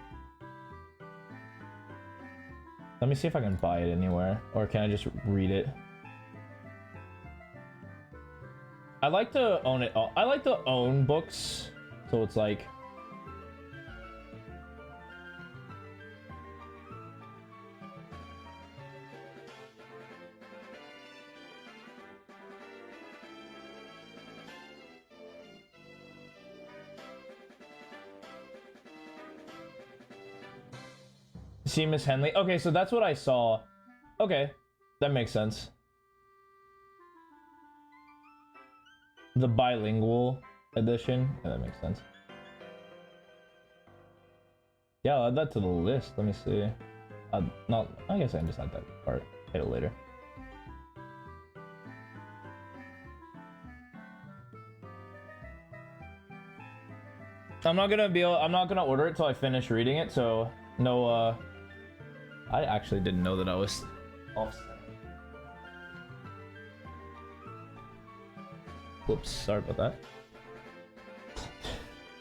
Let me see if I can buy it anywhere, or can I just read it? I like to own it. I like to own books, so it's like see Miss Henley. Okay, so that's what I saw. Okay, that makes sense. The bilingual edition. Yeah, that makes sense. Yeah, I'll add that to the list. Let me see. I guess I can just add that part. Hit it later. I'm not gonna order it till I finish reading it, so no, I actually didn't know that I was off. Whoops, sorry about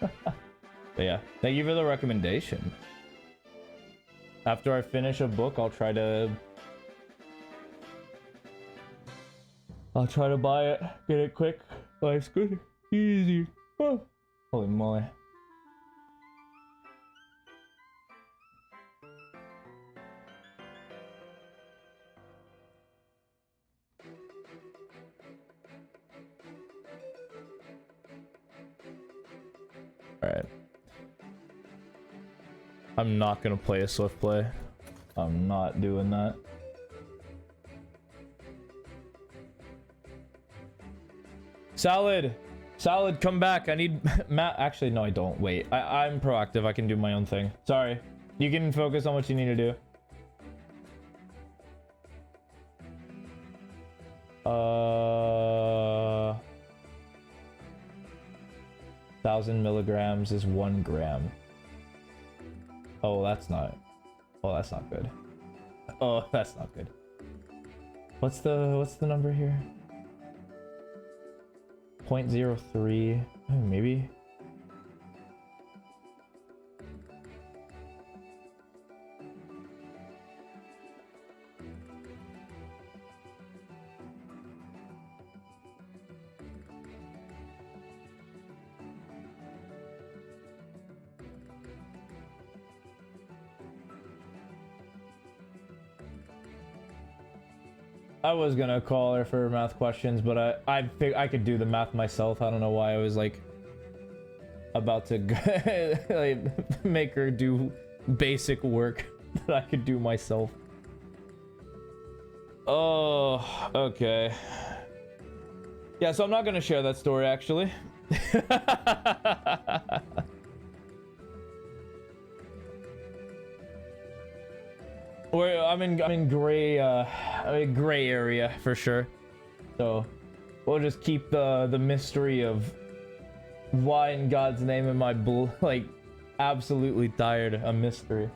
that. But yeah, thank you for the recommendation. After I finish a book, I'll try to buy it, get it quick. Life's good, easy. Oh, holy moly. Alright. I'm not gonna play a swift play. I'm not doing that. Salad! Salad, come back! I need Matt. Actually, no, I don't. Wait. I'm proactive. I can do my own thing. Sorry. You can focus on what you need to do. 1,000 milligrams is 1 gram. Oh, that's not good. Oh, that's not good. What's the number here? 0.03, maybe. I was gonna call her for math questions, but I could do the math myself. I don't know why I was like about to like make her do basic work that I could do myself. Oh, okay. Yeah, so I'm not gonna share that story actually. I'm in gray gray area for sure. So we'll just keep the mystery of why in God's name am I like absolutely tired a mystery.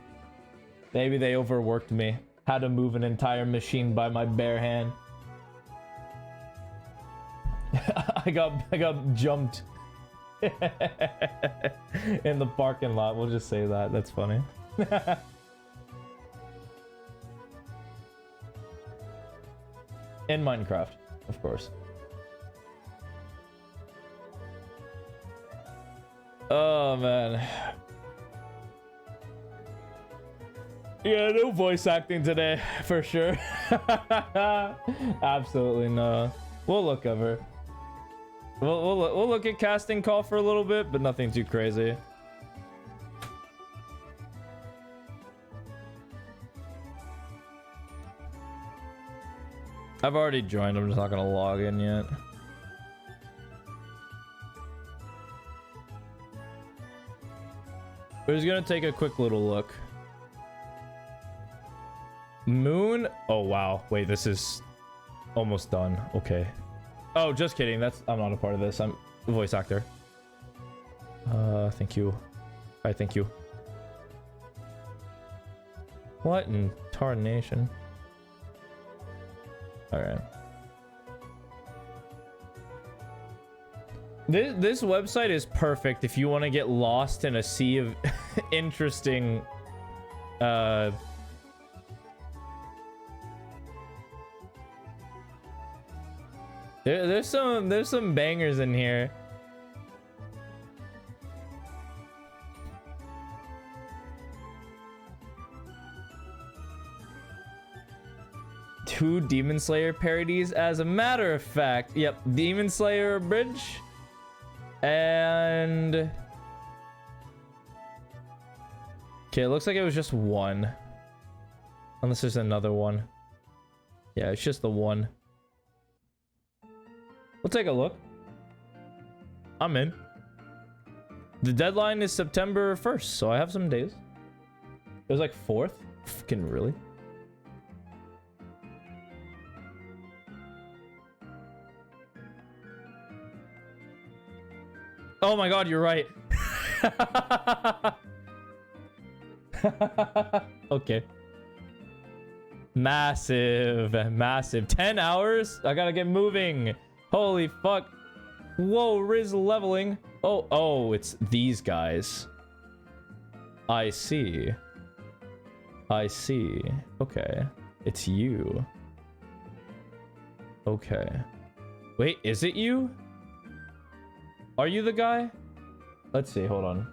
Maybe they overworked me. Had to move an entire machine by my bare hand. I got jumped in the parking lot. We'll just say that. That's funny. In Minecraft, of course. Oh man. Yeah, no voice acting today for sure. Absolutely no. We'll look over. We'll look at casting call for a little bit, but nothing too crazy. I've already joined. I'm just not gonna log in yet. We're just gonna take a quick little look. Moon. Oh wow. Wait, this is almost done. Okay. Oh, just kidding. I'm not a part of this. I'm a voice actor. Thank you. I thank you. What in tarnation? All right. This website is perfect if you want to get lost in a sea of interesting there's some bangers in here. Two Demon Slayer parodies, as a matter of fact. Yep, Demon Slayer Bridge and okay, it looks like it was just one, unless there's another one. Yeah, it's just the one. We'll take a look. I'm in. The deadline is September 1st, so I have some days. It was like 4th. Fucking really? Oh my god, you're right. Okay. Massive. 10 hours? I gotta get moving. Holy fuck. Whoa, Riz leveling. Oh, it's these guys. I see. Okay. It's you. Okay. Wait, is it you? Are you the guy? Let's see, hold on.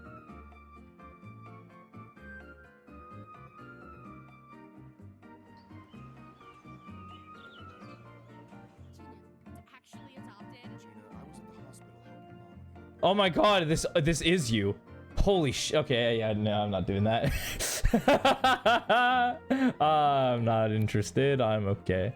Oh my god, this is you. Holy sh. Okay, yeah, no, I'm not doing that. I'm not interested. I'm okay.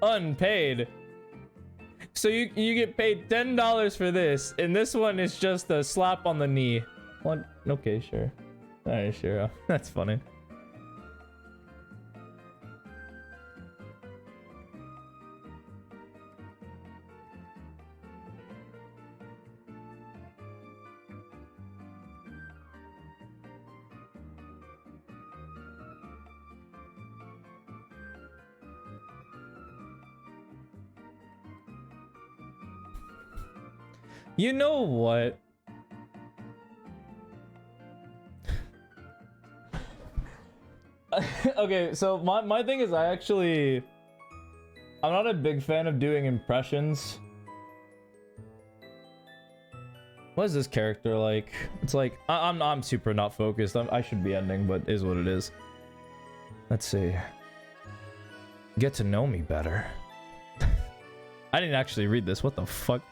Unpaid. So you get paid $10 for this, and this one is just a slap on the knee. What? Okay, sure. Alright, sure. That's funny. You know what? Okay, so my thing is I'm not a big fan of doing impressions. What is this character like? It's like I'm super not focused. I should be ending, but is what it is. Let's see. Get to know me better. I didn't actually read this. What the fuck?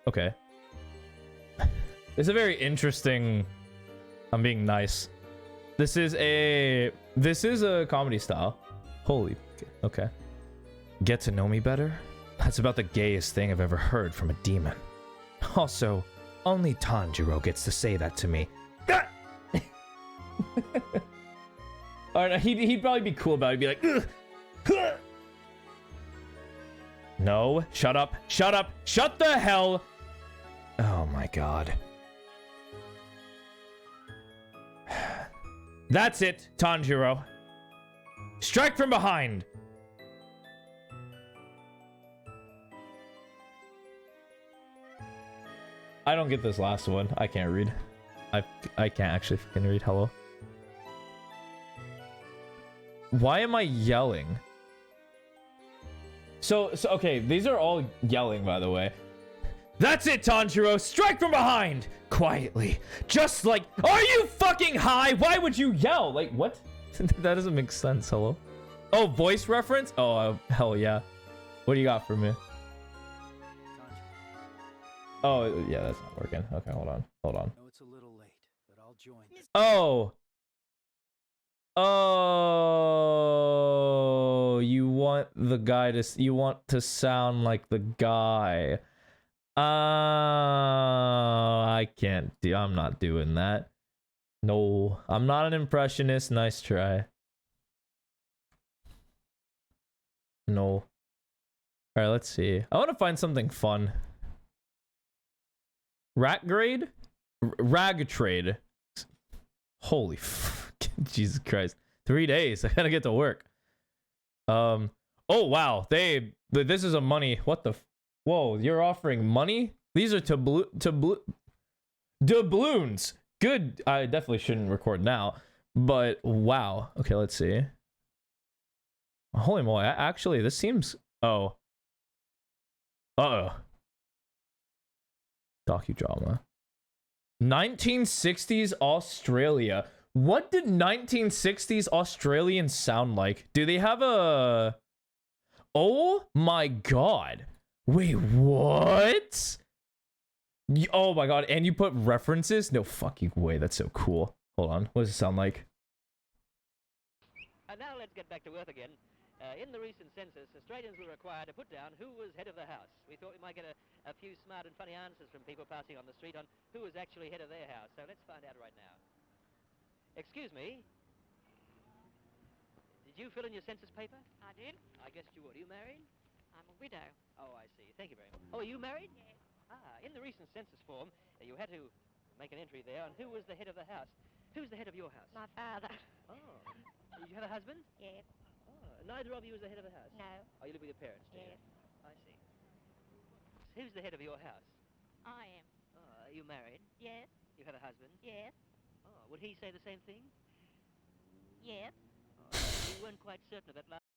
Okay. It's a very interesting. I'm being nice. This is a comedy style. Holy. Okay. Get to know me better? That's about the gayest thing I've ever heard from a demon. Also, only Tanjiro gets to say that to me. Alright, he'd probably be cool about it. He'd be like, ugh. No, shut up, shut up, shut the hell. Oh my god. That's it, Tanjiro. Strike from behind. I don't get this last one. I can't read. I can't actually fucking read. Hello. Why am I yelling? So okay, these are all yelling, by the way. That's it, Tanjiro. Strike from behind. Quietly. Just like, are you fucking high? Why would you yell? Like, what? That doesn't make sense. Hello? Oh, voice reference? Oh, hell yeah. What do you got for me? Oh, yeah, that's not working. Okay, hold on. Hold on. No, it's a little late, but I'll join. Oh. Oh, you want the guy to sound like the guy. I can't do. I'm not doing that. No, I'm not an impressionist. Nice try. No. All right, let's see. I want to find something fun. Rat grade? Rag trade. Holy fuck. Jesus Christ. 3 days. I gotta get to work. Oh wow. This is a money. What the whoa, you're offering money? These are doubloons. Good. I definitely shouldn't record now. But wow. Okay, let's see. Holy moly. Actually, this seems oh. Uh-oh. Docudrama. 1960s Australia. What did 1960s Australians sound like? Do they have a... Oh my god. Wait, what? Oh my god, and you put references? No fucking way, that's so cool. Hold on, what does it sound like? And now let's get back to Earth again. In the recent census, Australians were required to put down who was head of the house. We thought we might get a few smart and funny answers from people passing on the street on who was actually head of their house. So let's find out right now. Excuse me. Did you fill in your census paper? I did. I guessed you would. Are you married? I'm a widow. Oh, I see. Thank you very much. Oh, are you married? Yes. Ah, in the recent census form, you had to make an entry there on who was the head of the house. Who's the head of your house? My father. Oh. Did you have a husband? Yes. Neither of you is the head of the house? No. Oh, you live with your parents? Yes. I see. Who's the head of your house? I am. Are you married? Yes. You have a husband? Yes. Oh, would he say the same thing? Yes. You weren't quite certain of that last...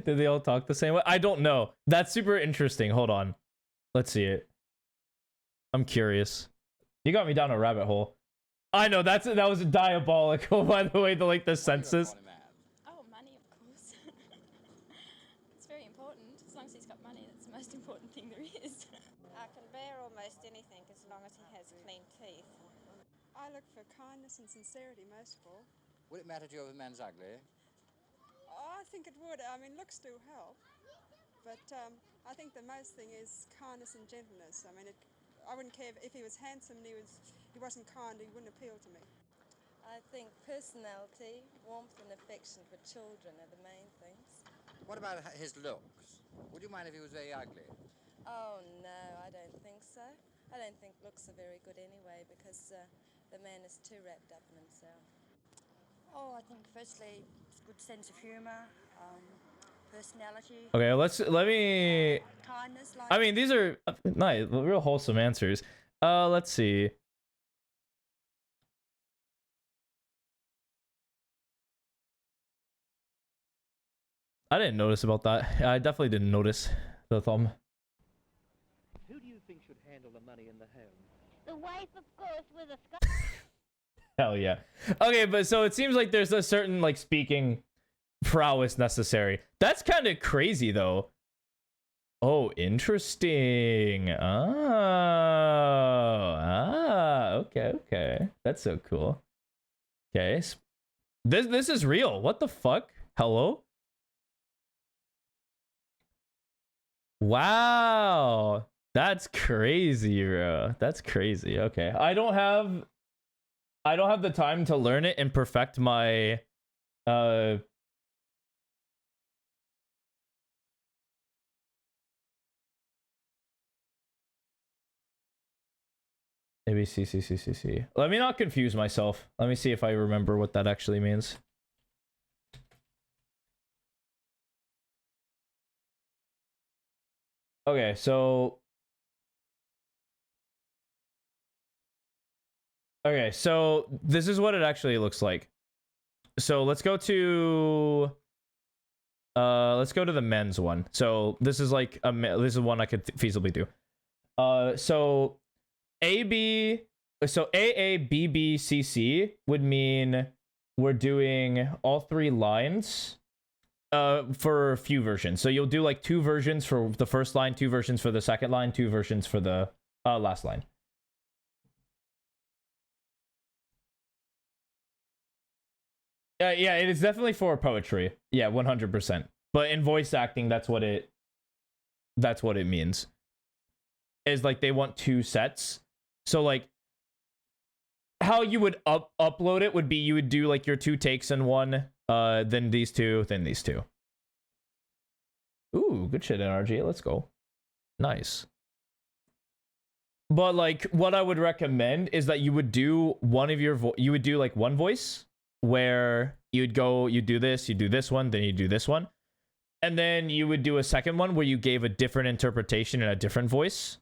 Did they all talk the same way? I don't know. That's super interesting. Hold on. Let's see it. I'm curious. You got me down a rabbit hole. I know, that was diabolical, by the way, the census. Oh, money, of course. It's very important. As long as he's got money, that's the most important thing there is. I can bear almost anything as long as he has clean teeth. I look for kindness and sincerity most of all. Would it matter to you if a man's ugly? Oh, I think it would. I mean, looks do help. But I think the most thing is kindness and gentleness. I mean, I wouldn't care if he was handsome and he wasn't kind, he wouldn't appeal to me. I think personality, warmth and affection for children are the main things. What about his looks? Would you mind if he was very ugly? Oh, no, I don't think so. I don't think looks are very good anyway because the man is too wrapped up in himself. Oh, I think firstly, good sense of humour, personality. Okay, let me... Kindness, I mean, these are nice, real wholesome answers. Let's see. I didn't notice about that. I definitely didn't notice the thumb. Who do you think should handle the money money in the home. The wife, of course, with a Hell yeah. Okay, but so it seems like there's a certain like speaking prowess necessary. That's kind of crazy though. Oh, interesting. Okay. That's so cool. Okay. This is real. What the fuck? Hello? Wow. That's crazy, bro. That's crazy. Okay. I don't have the time to learn it and perfect my ABC. Let me not confuse myself. Let me see if I remember what that actually means. Okay, so this is what it actually looks like. So let's go to the men's one. So this is like this is one I could feasibly do. So AABBCC would mean we're doing all 3 lines for a few versions. So you'll do like 2 versions for the first line, 2 versions for the second line, 2 versions for the last line. Yeah, it is definitely for poetry. Yeah, 100%. But in voice acting, that's what it means. Is like they want 2 sets. So like how you would upload it would be you would do like your 2 takes in one, then these 2, then these 2. Ooh, good shit, NRG. Let's go. Nice. But like what I would recommend is that you would do one of your you would do like one voice where you'd go, you do this one, then you do this one. And then you would do a second one where you gave a different interpretation in a different voice.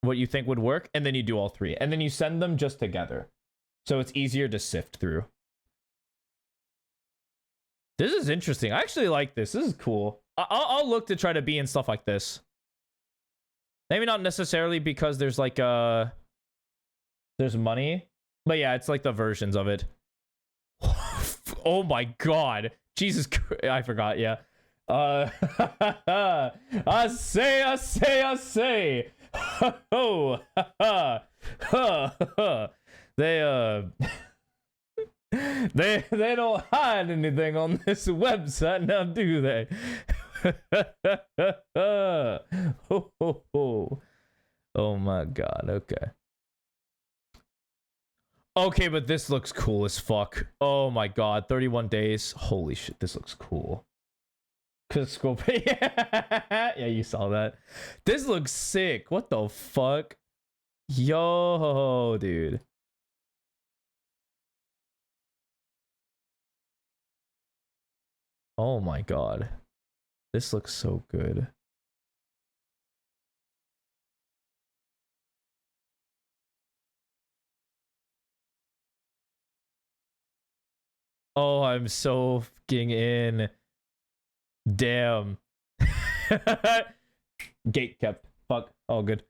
What you think would work, and then you do all 3. And then you send them just together. So it's easier to sift through. This is interesting. I actually like this. This is cool. I'll look to try to be in stuff like this. Maybe not necessarily because there's like there's money. But yeah, it's like the versions of it. Oh my god. Jesus Christ. I forgot, yeah. I say. Oh, they don't hide anything on this website now, do they? Oh my god. Okay, but this looks cool as fuck. Oh my god, 31 days. Holy shit, this looks cool. Yeah, you saw that. This looks sick. What the fuck? Yo, dude. Oh my god. This looks so good. Oh, I'm so fucking in. Damn. Gate kept. Fuck. All good.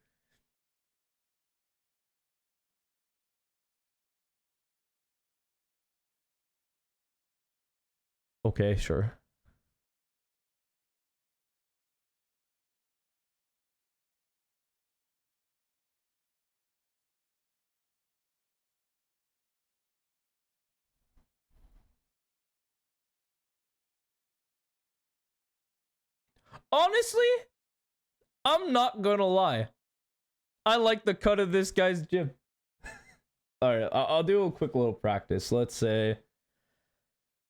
Okay, sure. Honestly, I'm not gonna lie. I like the cut of this guy's gym. Alright, I'll do a quick little practice. Let's say.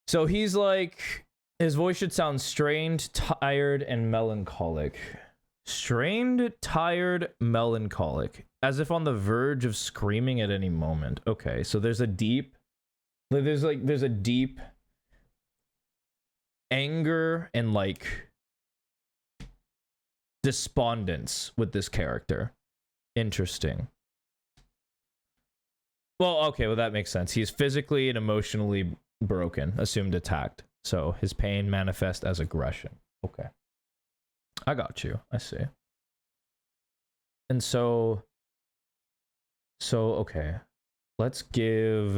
So he's like, his voice should sound strained, tired, and melancholic. Strained, tired, melancholic. As if on the verge of screaming at any moment. Okay, so there's a deep anger and like despondence with this character. Interesting. Well, okay, well that makes sense. He's physically and emotionally broken, assumed attacked. So his pain manifests as aggression. Okay. I got you. I see. And so okay. Let's give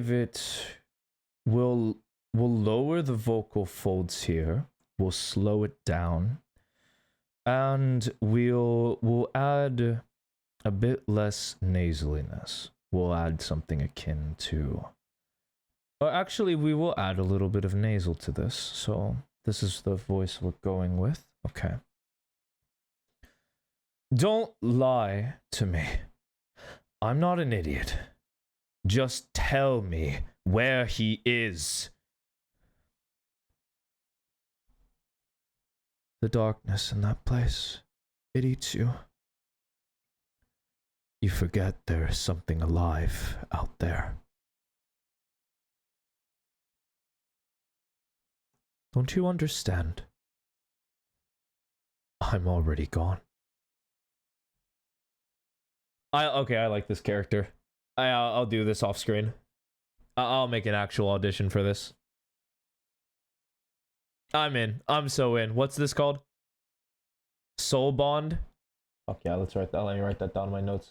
it, we'll lower the vocal folds here. We'll slow it down. And we'll add a bit less nasaliness. We'll add something akin to, or actually we will add a little bit of nasal to this. So this is the voice we're going with. Okay. Don't lie to me. I'm not an idiot. Just tell me where he is. The darkness in that place, it eats you. You forget there is something alive out there. Don't you understand? I'm already gone. Okay, I like this character. I'll do this off screen. I'll make an actual audition for this. I'm in. I'm so in. What's this called? Soul Bond? Fuck yeah, let's write that. Let me write that down in my notes.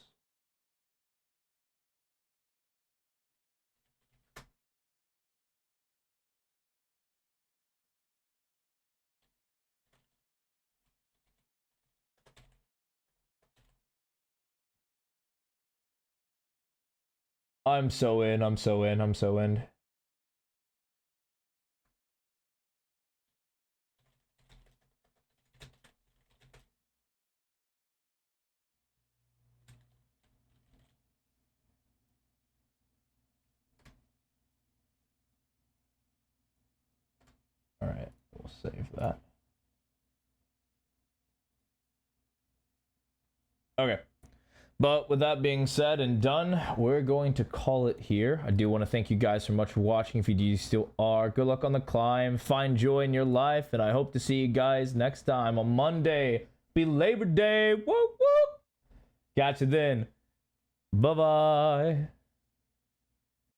I'm so in. I'm so in. I'm so in. All right, we'll save that. Okay. But with that being said and done, we're going to call it here. I do want to thank you guys so much for watching. If you do still are, good luck on the climb. Find joy in your life. And I hope to see you guys next time on Monday. Be Labor Day. Whoop, whoop. Catch you then. Bye-bye.